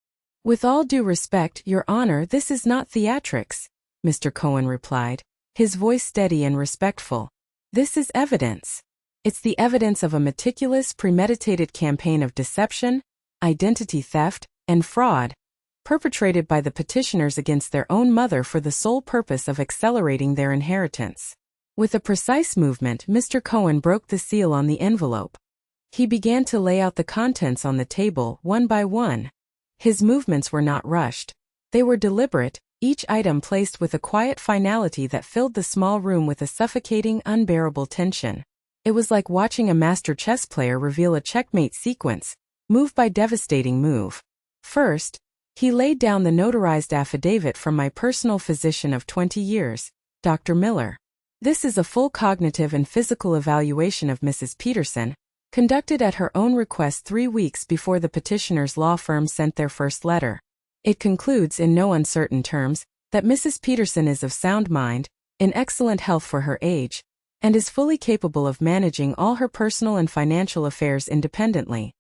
With all due respect, Your Honor, this is not theatrics, Mr. Cohen replied, his voice steady and respectful. This is evidence. It's the evidence of a meticulous, premeditated campaign of deception, identity theft, and fraud, perpetrated by the petitioners against their own mother for the sole purpose of accelerating their inheritance. With a precise movement, Mr. Cohen broke the seal on the envelope. He began to lay out the contents on the table, one by one. His movements were not rushed. They were deliberate, each item placed with a quiet finality that filled the small room with a suffocating, unbearable tension. It was like watching a master chess player reveal a checkmate sequence, move by devastating move. First, he laid down the notarized affidavit from my personal physician of 20 years, Dr. Miller. This is a full cognitive and physical evaluation of Mrs. Peterson, conducted at her own request 3 weeks before the petitioner's law firm sent their first letter. It concludes in no uncertain terms that Mrs. Peterson is of sound mind, in excellent health for her age, and is fully capable of managing all her personal and financial affairs independently.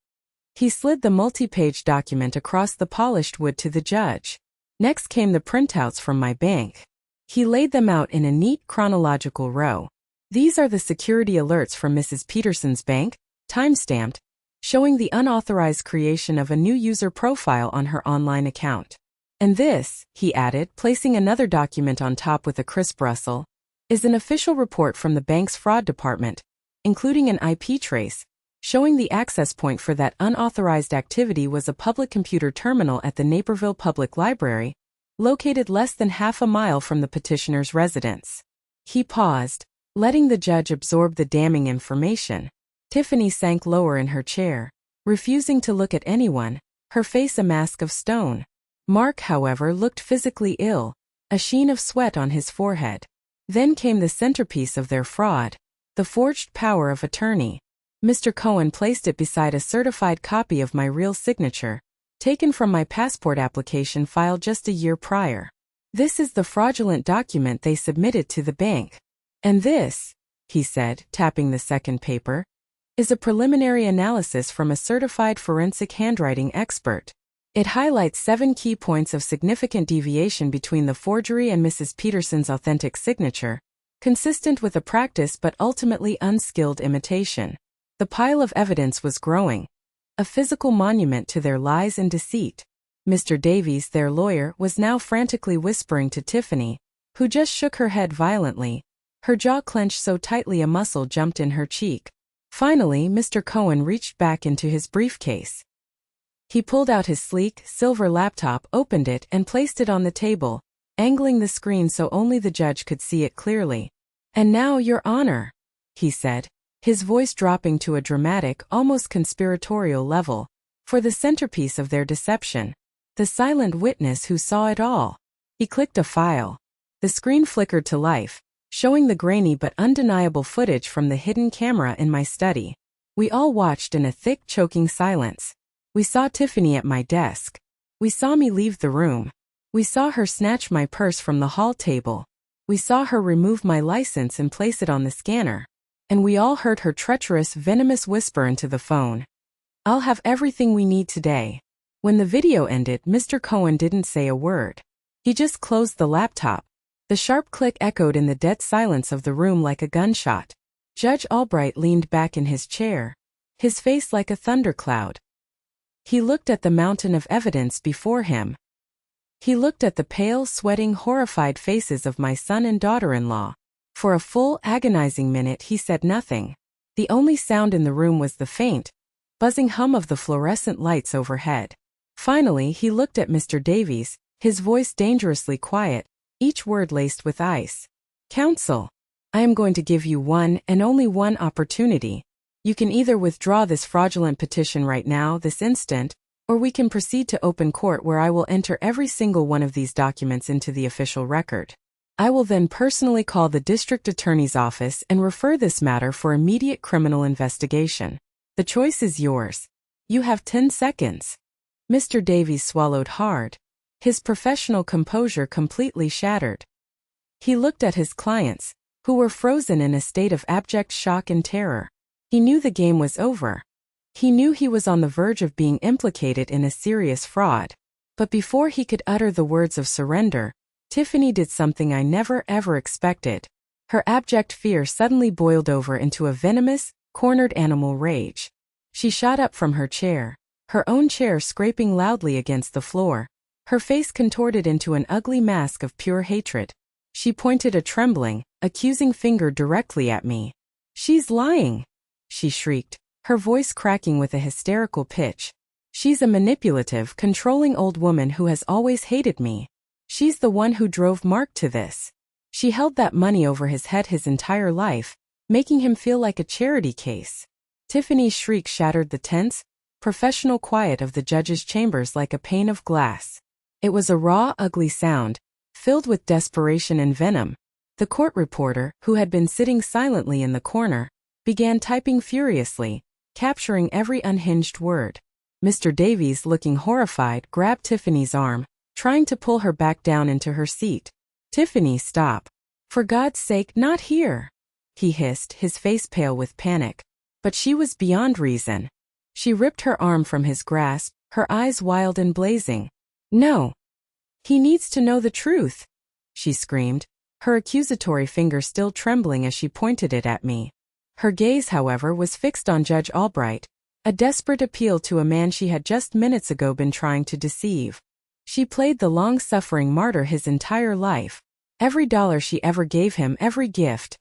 He slid the multi-page document across the polished wood to the judge. Next came the printouts from my bank. He laid them out in a neat chronological row. These are the security alerts from Mrs. Peterson's bank, time-stamped, showing the unauthorized creation of a new user profile on her online account. And this, he added, placing another document on top with a crisp rustle, is an official report from the bank's fraud department, including an IP trace, showing the access point for that unauthorized activity was a public computer terminal at the Naperville Public Library, located less than half a mile from the petitioner's residence. He paused, letting the judge absorb the damning information. Tiffany sank lower in her chair, refusing to look at anyone, her face a mask of stone. Mark, however, looked physically ill, a sheen of sweat on his forehead. Then came the centerpiece of their fraud, the forged power of attorney. Mr. Cohen placed it beside a certified copy of my real signature, taken from my passport application filed just a year prior. This is the fraudulent document they submitted to the bank. And this, he said, tapping the second paper, is a preliminary analysis from a certified forensic handwriting expert. It highlights 7 key points of significant deviation between the forgery and Mrs. Peterson's authentic signature, consistent with a practice but ultimately unskilled imitation. The pile of evidence was growing, a physical monument to their lies and deceit. Mr. Davies, their lawyer, was now frantically whispering to Tiffany, who just shook her head violently, Her jaw clenched so tightly a muscle jumped in her cheek. Finally, Mr. Cohen reached back into his briefcase. He pulled out his sleek, silver laptop, opened it, and placed it on the table, angling the screen so only the judge could see it clearly. "And now, Your Honor," he said, his voice dropping to a dramatic, almost conspiratorial level, "for the centerpiece of their deception, the silent witness who saw it all." He clicked a file. The screen flickered to life, showing the grainy but undeniable footage from the hidden camera in my study. We all watched in a thick, choking silence. We saw Tiffany at my desk. We saw me leave the room. We saw her snatch my purse from the hall table. We saw her remove my license and place it on the scanner. And we all heard her treacherous, venomous whisper into the phone, "I'll have everything we need today." When the video ended, Mr. Cohen didn't say a word. He just closed the laptop. The sharp click echoed in the dead silence of the room like a gunshot. Judge Albright leaned back in his chair, his face like a thundercloud. He looked at the mountain of evidence before him. He looked at the pale, sweating, horrified faces of my son and daughter-in-law. For a full, agonizing minute he said nothing. The only sound in the room was the faint, buzzing hum of the fluorescent lights overhead. Finally he looked at Mr. Davies, his voice dangerously quiet, each word laced with ice. "Counsel, I am going to give you one and only one opportunity. You can either withdraw this fraudulent petition right now, this instant, or we can proceed to open court where I will enter every single one of these documents into the official record. I will then personally call the district attorney's office and refer this matter for immediate criminal investigation. The choice is yours. You have 10 seconds. Mr. Davies swallowed hard, his professional composure completely shattered. He looked at his clients, who were frozen in a state of abject shock and terror. He knew the game was over. He knew he was on the verge of being implicated in a serious fraud. But before he could utter the words of surrender, Tiffany did something I never ever expected. Her abject fear suddenly boiled over into a venomous, cornered animal rage. She shot up from her chair, her own chair scraping loudly against the floor, her face contorted into an ugly mask of pure hatred. She pointed a trembling, accusing finger directly at me. "She's lying!" she shrieked, her voice cracking with a hysterical pitch. "She's a manipulative, controlling old woman who has always hated me. She's the one who drove Mark to this. She held that money over his head his entire life, making him feel like a charity case." Tiffany's shriek shattered the tense, professional quiet of the judge's chambers like a pane of glass. It was a raw, ugly sound, filled with desperation and venom. The court reporter, who had been sitting silently in the corner, began typing furiously, capturing every unhinged word. Mr. Davies, looking horrified, grabbed Tiffany's arm, trying to pull her back down into her seat. "Tiffany, stop. For God's sake, not here," he hissed, his face pale with panic. But she was beyond reason. She ripped her arm from his grasp, her eyes wild and blazing. "No. He needs to know the truth," she screamed, her accusatory finger still trembling as she pointed it at me. Her gaze, however, was fixed on Judge Albright, a desperate appeal to a man she had just minutes ago been trying to deceive. She played the long-suffering martyr his entire life. Every dollar she ever gave him, every gift,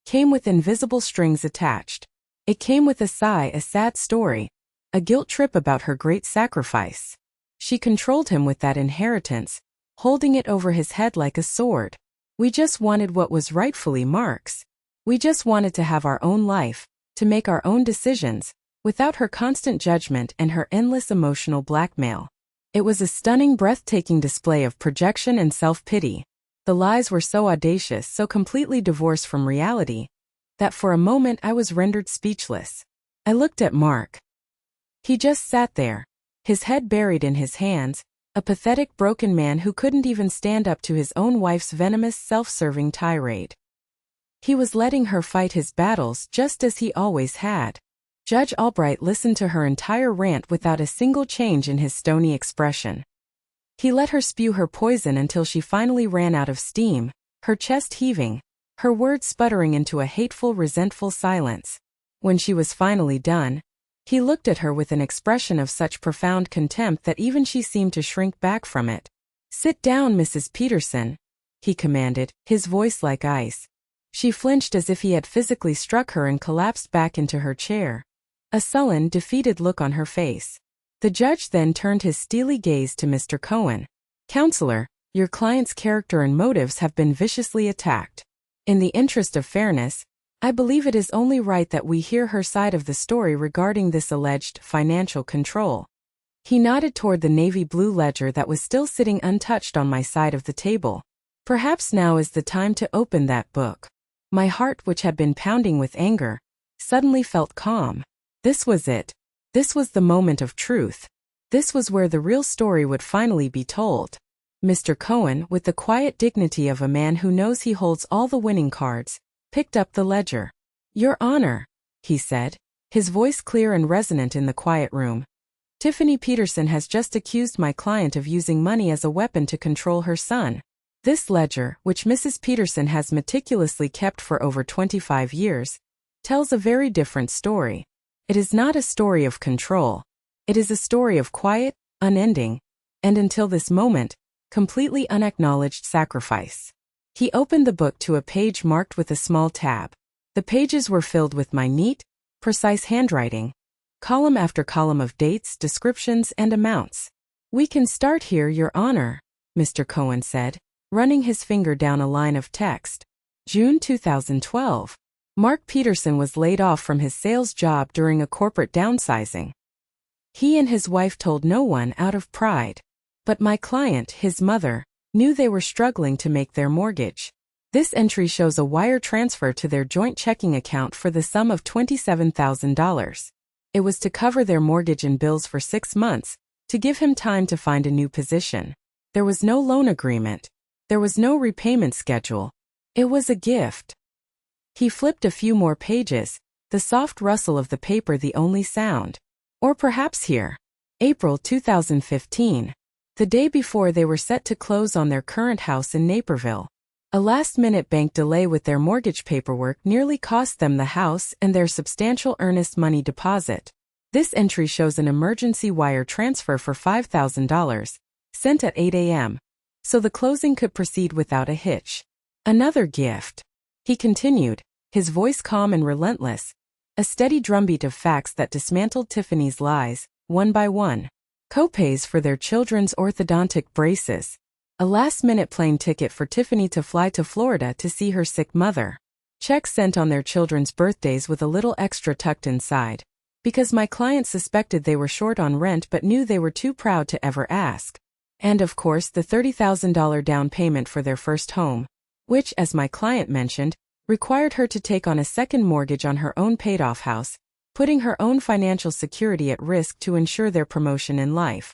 came with invisible strings attached. It came with a sigh, a sad story, a guilt trip about her great sacrifice. She controlled him with that inheritance, holding it over his head like a sword. We just wanted what was rightfully Mark's. We just wanted to have our own life, to make our own decisions, without her constant judgment and her endless emotional blackmail. It was a stunning, breathtaking display of projection and self-pity. The lies were so audacious, so completely divorced from reality, that for a moment I was rendered speechless. I looked at Mark. He just sat there, his head buried in his hands, a pathetic, broken man who couldn't even stand up to his own wife's venomous, self-serving tirade. He was letting her fight his battles just as he always had. Judge Albright listened to her entire rant without a single change in his stony expression. He let her spew her poison until she finally ran out of steam, her chest heaving, her words sputtering into a hateful, resentful silence. When she was finally done, he looked at her with an expression of such profound contempt that even she seemed to shrink back from it. "Sit down, Mrs. Peterson," he commanded, his voice like ice. She flinched as if he had physically struck her and collapsed back into her chair, a sullen, defeated look on her face. The judge then turned his steely gaze to Mr. Cohen. "Counselor, your client's character and motives have been viciously attacked. In the interest of fairness, I believe it is only right that we hear her side of the story regarding this alleged financial control." He nodded toward the navy blue ledger that was still sitting untouched on my side of the table. "Perhaps now is the time to open that book." My heart, which had been pounding with anger, suddenly felt calm. This was it. This was the moment of truth. This was where the real story would finally be told. Mr. Cohen, with the quiet dignity of a man who knows he holds all the winning cards, picked up the ledger. "Your Honor," he said, his voice clear and resonant in the quiet room. "Tiffany Peterson has just accused my client of using money as a weapon to control her son. This ledger, which Mrs. Peterson has meticulously kept for over 25 years, tells a very different story. It is not a story of control. It is a story of quiet, unending, and until this moment, completely unacknowledged sacrifice." He opened the book to a page marked with a small tab. The pages were filled with my neat, precise handwriting, column after column of dates, descriptions, and amounts. "We can start here, Your Honor," Mr. Cohen said, running his finger down a line of text. June 2012. Mark Peterson was laid off from his sales job during a corporate downsizing. He and his wife told no one out of pride. But my client, his mother, knew they were struggling to make their mortgage. This entry shows a wire transfer to their joint checking account for the sum of $27,000. It was to cover their mortgage and bills for 6 months, to give him time to find a new position. There was no loan agreement. There was no repayment schedule. It was a gift. He flipped a few more pages, the soft rustle of the paper the only sound. Or perhaps here. April 2015. The day before they were set to close on their current house in Naperville. A last-minute bank delay with their mortgage paperwork nearly cost them the house and their substantial earnest money deposit. This entry shows an emergency wire transfer for $5,000, sent at 8 a.m., so the closing could proceed without a hitch. Another gift. He continued, his voice calm and relentless, a steady drumbeat of facts that dismantled Tiffany's lies, one by one. Copays for their children's orthodontic braces. A last-minute plane ticket for Tiffany to fly to Florida to see her sick mother. Checks sent on their children's birthdays with a little extra tucked inside. Because my client suspected they were short on rent but knew they were too proud to ever ask. And of course the $30,000 down payment for their first home, which, as my client mentioned, required her to take on a second mortgage on her own paid-off house, putting her own financial security at risk to ensure their promotion in life.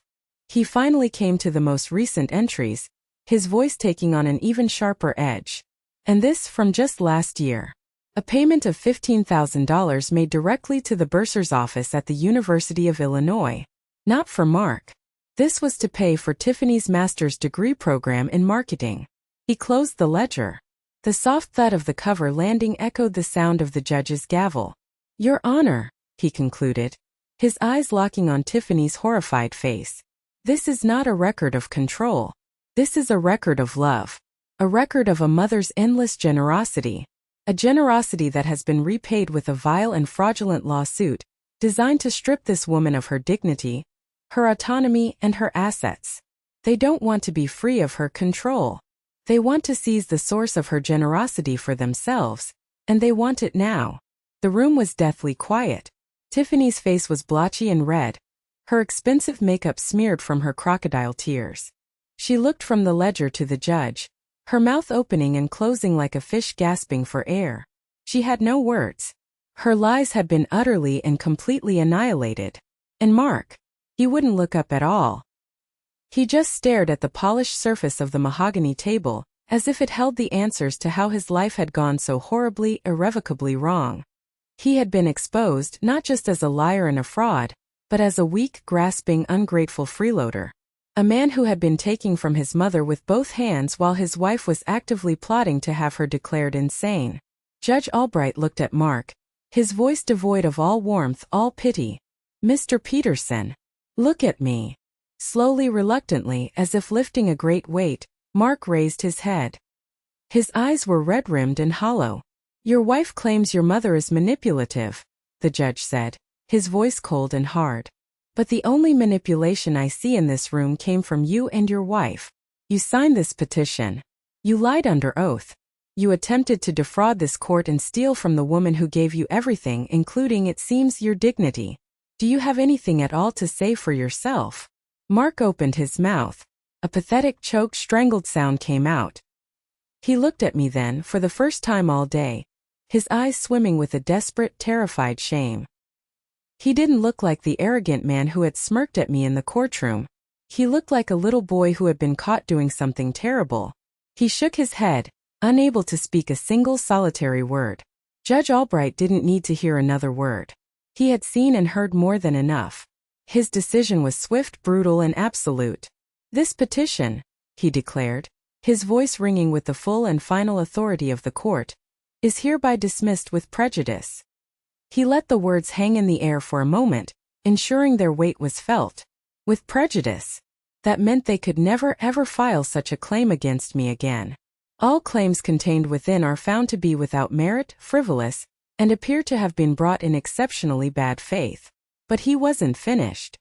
He finally came to the most recent entries, his voice taking on an even sharper edge. And this from just last year. A payment of $15,000 made directly to the bursar's office at the University of Illinois. Not for Mark. This was to pay for Tiffany's master's degree program in marketing. He closed the ledger. The soft thud of the cover landing echoed the sound of the judge's gavel. "Your Honor," he concluded, his eyes locking on Tiffany's horrified face. "This is not a record of control. This is a record of love. A record of a mother's endless generosity. A generosity that has been repaid with a vile and fraudulent lawsuit, designed to strip this woman of her dignity, her autonomy, and her assets. They don't want to be free of her control. They want to seize the source of her generosity for themselves, and they want it now." The room was deathly quiet. Tiffany's face was blotchy and red, her expensive makeup smeared from her crocodile tears. She looked from the ledger to the judge, her mouth opening and closing like a fish gasping for air. She had no words. Her lies had been utterly and completely annihilated. And Mark, he wouldn't look up at all. He just stared at the polished surface of the mahogany table, as if it held the answers to how his life had gone so horribly, irrevocably wrong. He had been exposed not just as a liar and a fraud, but as a weak, grasping, ungrateful freeloader. A man who had been taking from his mother with both hands while his wife was actively plotting to have her declared insane. Judge Albright looked at Mark, his voice devoid of all warmth, all pity. "Mr. Peterson, look at me." Slowly, reluctantly, as if lifting a great weight, Mark raised his head. His eyes were red-rimmed and hollow. Your wife claims your mother is manipulative, the judge said, his voice cold and hard. But the only manipulation I see in this room came from you and your wife. You signed this petition. You lied under oath. You attempted to defraud this court and steal from the woman who gave you everything, including, it seems, your dignity. Do you have anything at all to say for yourself? Mark opened his mouth. A pathetic, choked, strangled sound came out. He looked at me then, for the first time all day, his eyes swimming with a desperate, terrified shame. He didn't look like the arrogant man who had smirked at me in the courtroom. He looked like a little boy who had been caught doing something terrible. He shook his head, unable to speak a single solitary word. Judge Albright didn't need to hear another word. He had seen and heard more than enough. His decision was swift, brutal, and absolute. This petition, he declared, his voice ringing with the full and final authority of the court, is hereby dismissed with prejudice. He let the words hang in the air for a moment, ensuring their weight was felt. With prejudice. That meant they could never ever file such a claim against me again. All claims contained within are found to be without merit, frivolous, and appear to have been brought in exceptionally bad faith. But he wasn't finished.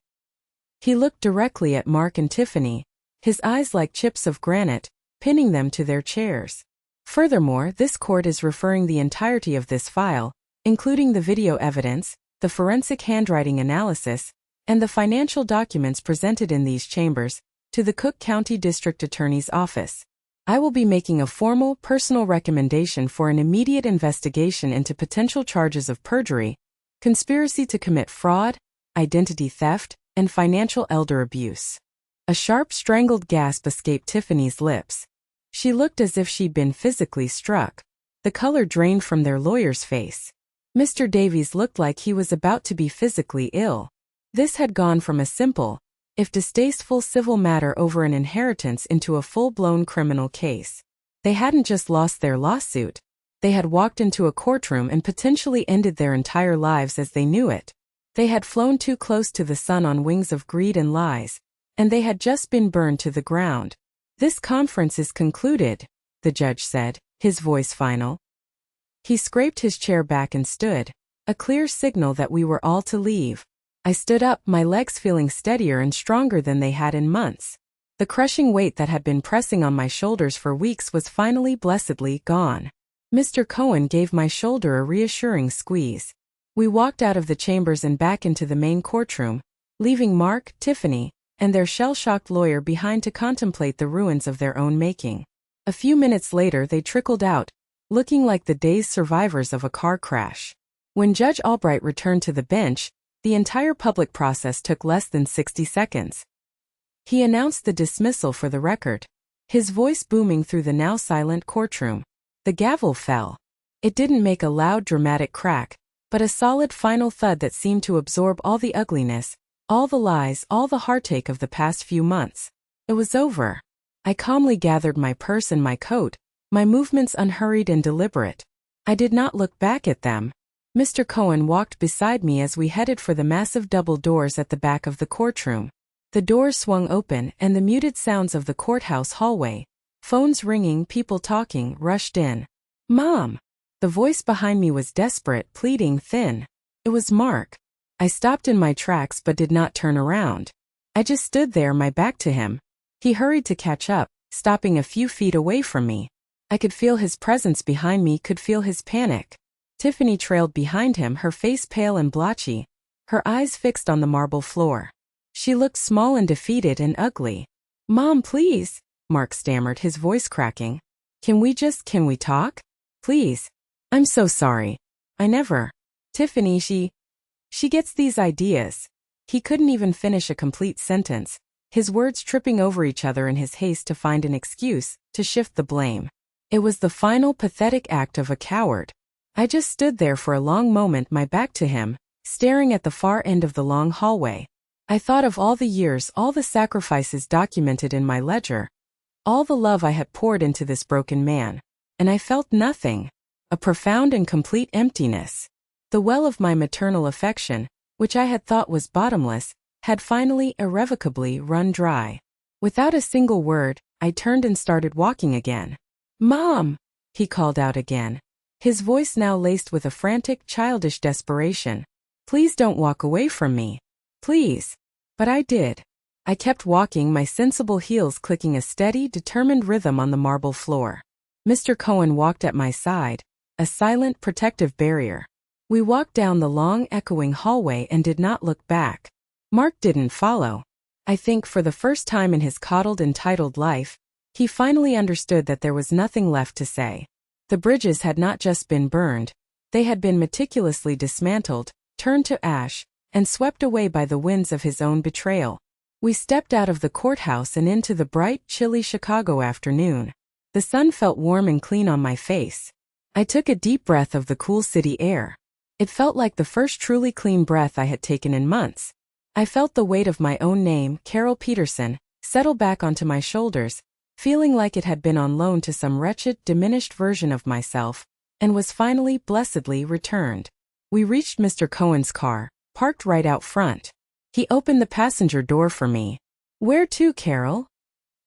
He looked directly at Mark and Tiffany, his eyes like chips of granite, pinning them to their chairs. Furthermore, this court is referring the entirety of this file, including the video evidence, the forensic handwriting analysis, and the financial documents presented in these chambers, to the Cook County District Attorney's Office. I will be making a formal, personal recommendation for an immediate investigation into potential charges of perjury, conspiracy to commit fraud, identity theft, and financial elder abuse. A sharp, strangled gasp escaped Tiffany's lips. She looked as if she'd been physically struck. The color drained from their lawyer's face. Mr. Davies looked like he was about to be physically ill. This had gone from a simple, if distasteful civil matter over an inheritance into a full-blown criminal case. They hadn't just lost their lawsuit. They had walked into a courtroom and potentially ended their entire lives as they knew it. They had flown too close to the sun on wings of greed and lies, and they had just been burned to the ground. This conference is concluded, the judge said, his voice final. He scraped his chair back and stood, a clear signal that we were all to leave. I stood up, my legs feeling steadier and stronger than they had in months. The crushing weight that had been pressing on my shoulders for weeks was finally blessedly gone. Mr. Cohen gave my shoulder a reassuring squeeze. We walked out of the chambers and back into the main courtroom, leaving Mark, Tiffany, and their shell-shocked lawyer behind to contemplate the ruins of their own making. A few minutes later they trickled out, looking like the dazed survivors of a car crash. When Judge Albright returned to the bench, the entire public process took less than 60 seconds. He announced the dismissal for the record, his voice booming through the now silent courtroom. The gavel fell. It didn't make a loud, dramatic crack, but a solid final thud that seemed to absorb all the ugliness, all the lies, all the heartache of the past few months. It was over. I calmly gathered my purse and my coat, my movements unhurried and deliberate. I did not look back at them. Mr. Cohen walked beside me as we headed for the massive double doors at the back of the courtroom. The doors swung open and the muted sounds of the courthouse hallway, phones ringing, people talking, rushed in. "Mom!" The voice behind me was desperate, pleading, thin. It was Mark. I stopped in my tracks but did not turn around. I just stood there, my back to him. He hurried to catch up, stopping a few feet away from me. I could feel his presence behind me, could feel his panic. Tiffany trailed behind him, her face pale and blotchy, her eyes fixed on the marble floor. She looked small and defeated and ugly. "Mom, please," Mark stammered, his voice cracking. Can we talk? Please. I'm so sorry. I never. Tiffany, she gets these ideas." He couldn't even finish a complete sentence, his words tripping over each other in his haste to find an excuse, to shift the blame. It was the final pathetic act of a coward. I just stood there for a long moment, my back to him, staring at the far end of the long hallway. I thought of all the years, all the sacrifices documented in my ledger, all the love I had poured into this broken man, and I felt nothing. A profound and complete emptiness. The well of my maternal affection, which I had thought was bottomless, had finally, irrevocably run dry. Without a single word, I turned and started walking again. "Mom!" he called out again. his voice now laced with a frantic, childish desperation. "Please don't walk away from me. Please." But I did. I kept walking, my sensible heels clicking a steady, determined rhythm on the marble floor. Mr. Cohen walked at my side, a silent, protective barrier. We walked down the long, echoing hallway and did not look back. Mark didn't follow. I think for the first time in his coddled, entitled life, he finally understood that there was nothing left to say. The bridges had not just been burned, they had been meticulously dismantled, turned to ash, and swept away by the winds of his own betrayal. We stepped out of the courthouse and into the bright, chilly Chicago afternoon. The sun felt warm and clean on my face. I took a deep breath of the cool city air. It felt like the first truly clean breath I had taken in months. I felt the weight of my own name, Carol Peterson, settle back onto my shoulders, feeling like it had been on loan to some wretched, diminished version of myself, and was finally, blessedly, returned. We reached Mr. Cohen's car, parked right out front. He opened the passenger door for me. "Where to, Carol?"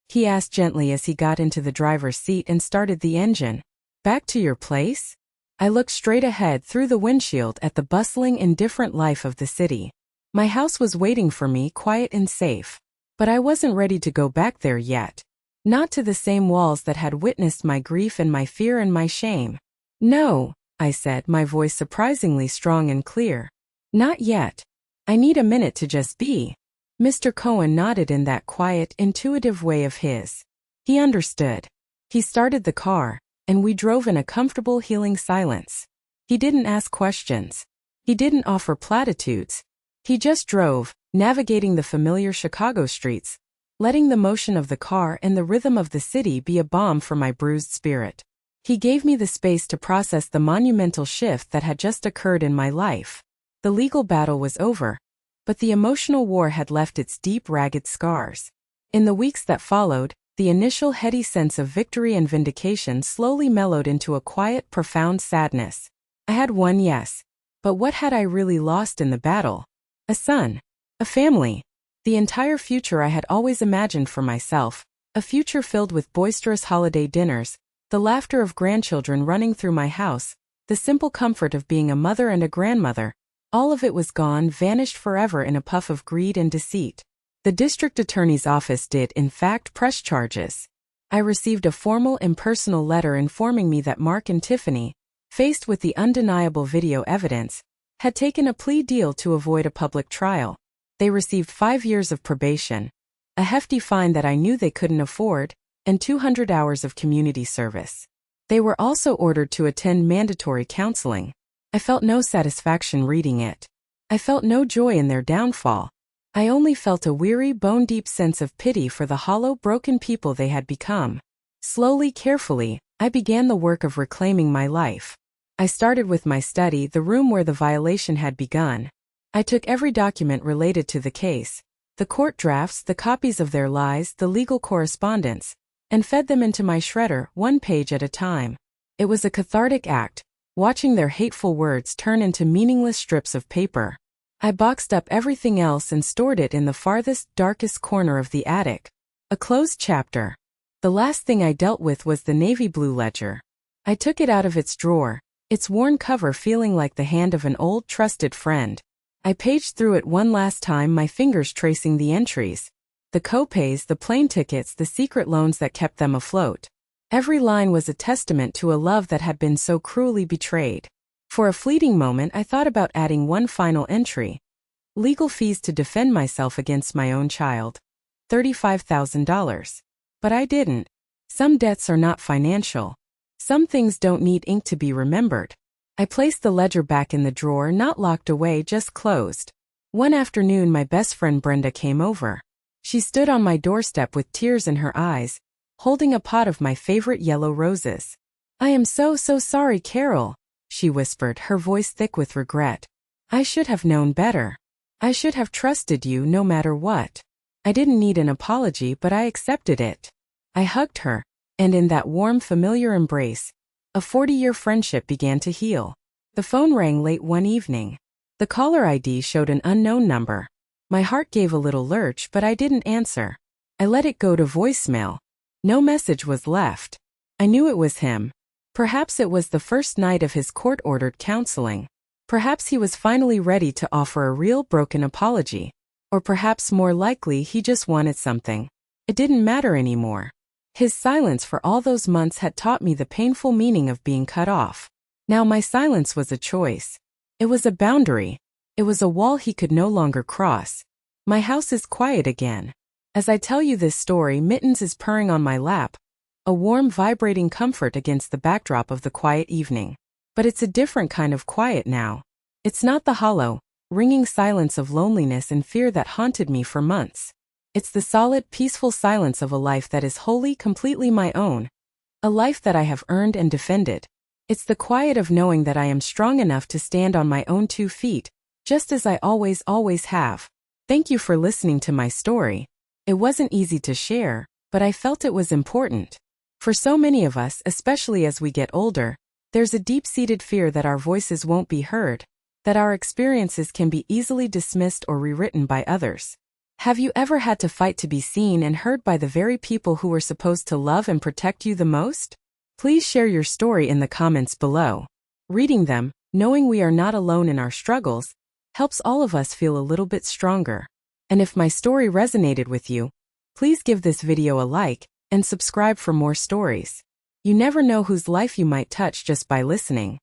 he asked gently as he got into the driver's seat and started the engine. "Back to your place?" I looked straight ahead through the windshield at the bustling, indifferent life of the city. My house was waiting for me, quiet and safe. But I wasn't ready to go back there yet. Not to the same walls that had witnessed my grief and my fear and my shame. "No," I said, my voice surprisingly strong and clear. "Not yet. I need a minute to just be." Mr. Cohen nodded in that quiet, intuitive way of his. He understood. He started the car, and we drove in a comfortable, healing silence. He didn't ask questions. He didn't offer platitudes. He just drove, navigating the familiar Chicago streets, letting the motion of the car and the rhythm of the city be a balm for my bruised spirit. He gave me the space to process the monumental shift that had just occurred in my life. The legal battle was over, but the emotional war had left its deep, ragged scars. In the weeks that followed, the initial heady sense of victory and vindication slowly mellowed into a quiet, profound sadness. I had won, yes, but what had I really lost in the battle? A son. A family. The entire future I had always imagined for myself, a future filled with boisterous holiday dinners, the laughter of grandchildren running through my house, the simple comfort of being a mother and a grandmother. All of it was gone, vanished forever in a puff of greed and deceit. The district attorney's office did, in fact, press charges. I received a formal, impersonal letter informing me that Mark and Tiffany, faced with the undeniable video evidence, had taken a plea deal to avoid a public trial. They received 5 years of probation, a hefty fine that I knew they couldn't afford, and 200 hours of community service. They were also ordered to attend mandatory counseling. I felt no satisfaction reading it. I felt no joy in their downfall. I only felt a weary, bone-deep sense of pity for the hollow, broken people they had become. Slowly, carefully, I began the work of reclaiming my life. I started with my study, the room where the violation had begun. I took every document related to the case, the court drafts, the copies of their lies, the legal correspondence, and fed them into my shredder, one page at a time. It was a cathartic act, watching their hateful words turn into meaningless strips of paper. I boxed up everything else and stored it in the farthest, darkest corner of the attic. A closed chapter. The last thing I dealt with was the navy blue ledger. I took it out of its drawer, its worn cover feeling like the hand of an old, trusted friend. I paged through it one last time, my fingers tracing the entries. The co-pays, the plane tickets, the secret loans that kept them afloat. Every line was a testament to a love that had been so cruelly betrayed. For a fleeting moment I thought about adding one final entry. Legal fees to defend myself against my own child. $35,000. But I didn't. Some debts are not financial. Some things don't need ink to be remembered. I placed the ledger back in the drawer, not locked away, just closed. One afternoon my best friend Brenda came over. She stood on my doorstep with tears in her eyes, holding a pot of my favorite yellow roses. "I am so sorry, Carol," she whispered, her voice thick with regret. "I should have known better. I should have trusted you no matter what." I didn't need an apology, but I accepted it. I hugged her, and in that warm, familiar embrace, a 40-year friendship began to heal. The phone rang late one evening. The caller ID showed an unknown number. My heart gave a little lurch, but I didn't answer. I let it go to voicemail. No message was left. I knew it was him. Perhaps it was the first night of his court-ordered counseling. Perhaps he was finally ready to offer a real broken apology. Or perhaps more likely he just wanted something. It didn't matter anymore. His silence for all those months had taught me the painful meaning of being cut off. Now my silence was a choice. It was a boundary. It was a wall he could no longer cross. My house is quiet again. As I tell you this story, Mittens is purring on my lap, a warm, vibrating comfort against the backdrop of the quiet evening. But it's a different kind of quiet now. It's not the hollow, ringing silence of loneliness and fear that haunted me for months. It's the solid, peaceful silence of a life that is wholly, completely my own. A life that I have earned and defended. It's the quiet of knowing that I am strong enough to stand on my own 2 feet, just as I always have. Thank you for listening to my story. It wasn't easy to share, but I felt it was important. For so many of us, especially as we get older, there's a deep-seated fear that our voices won't be heard, that our experiences can be easily dismissed or rewritten by others. Have you ever had to fight to be seen and heard by the very people who were supposed to love and protect you the most? Please share your story in the comments below. Reading them, knowing we are not alone in our struggles, helps all of us feel a little bit stronger. And if my story resonated with you, please give this video a like and subscribe for more stories. You never know whose life you might touch just by listening.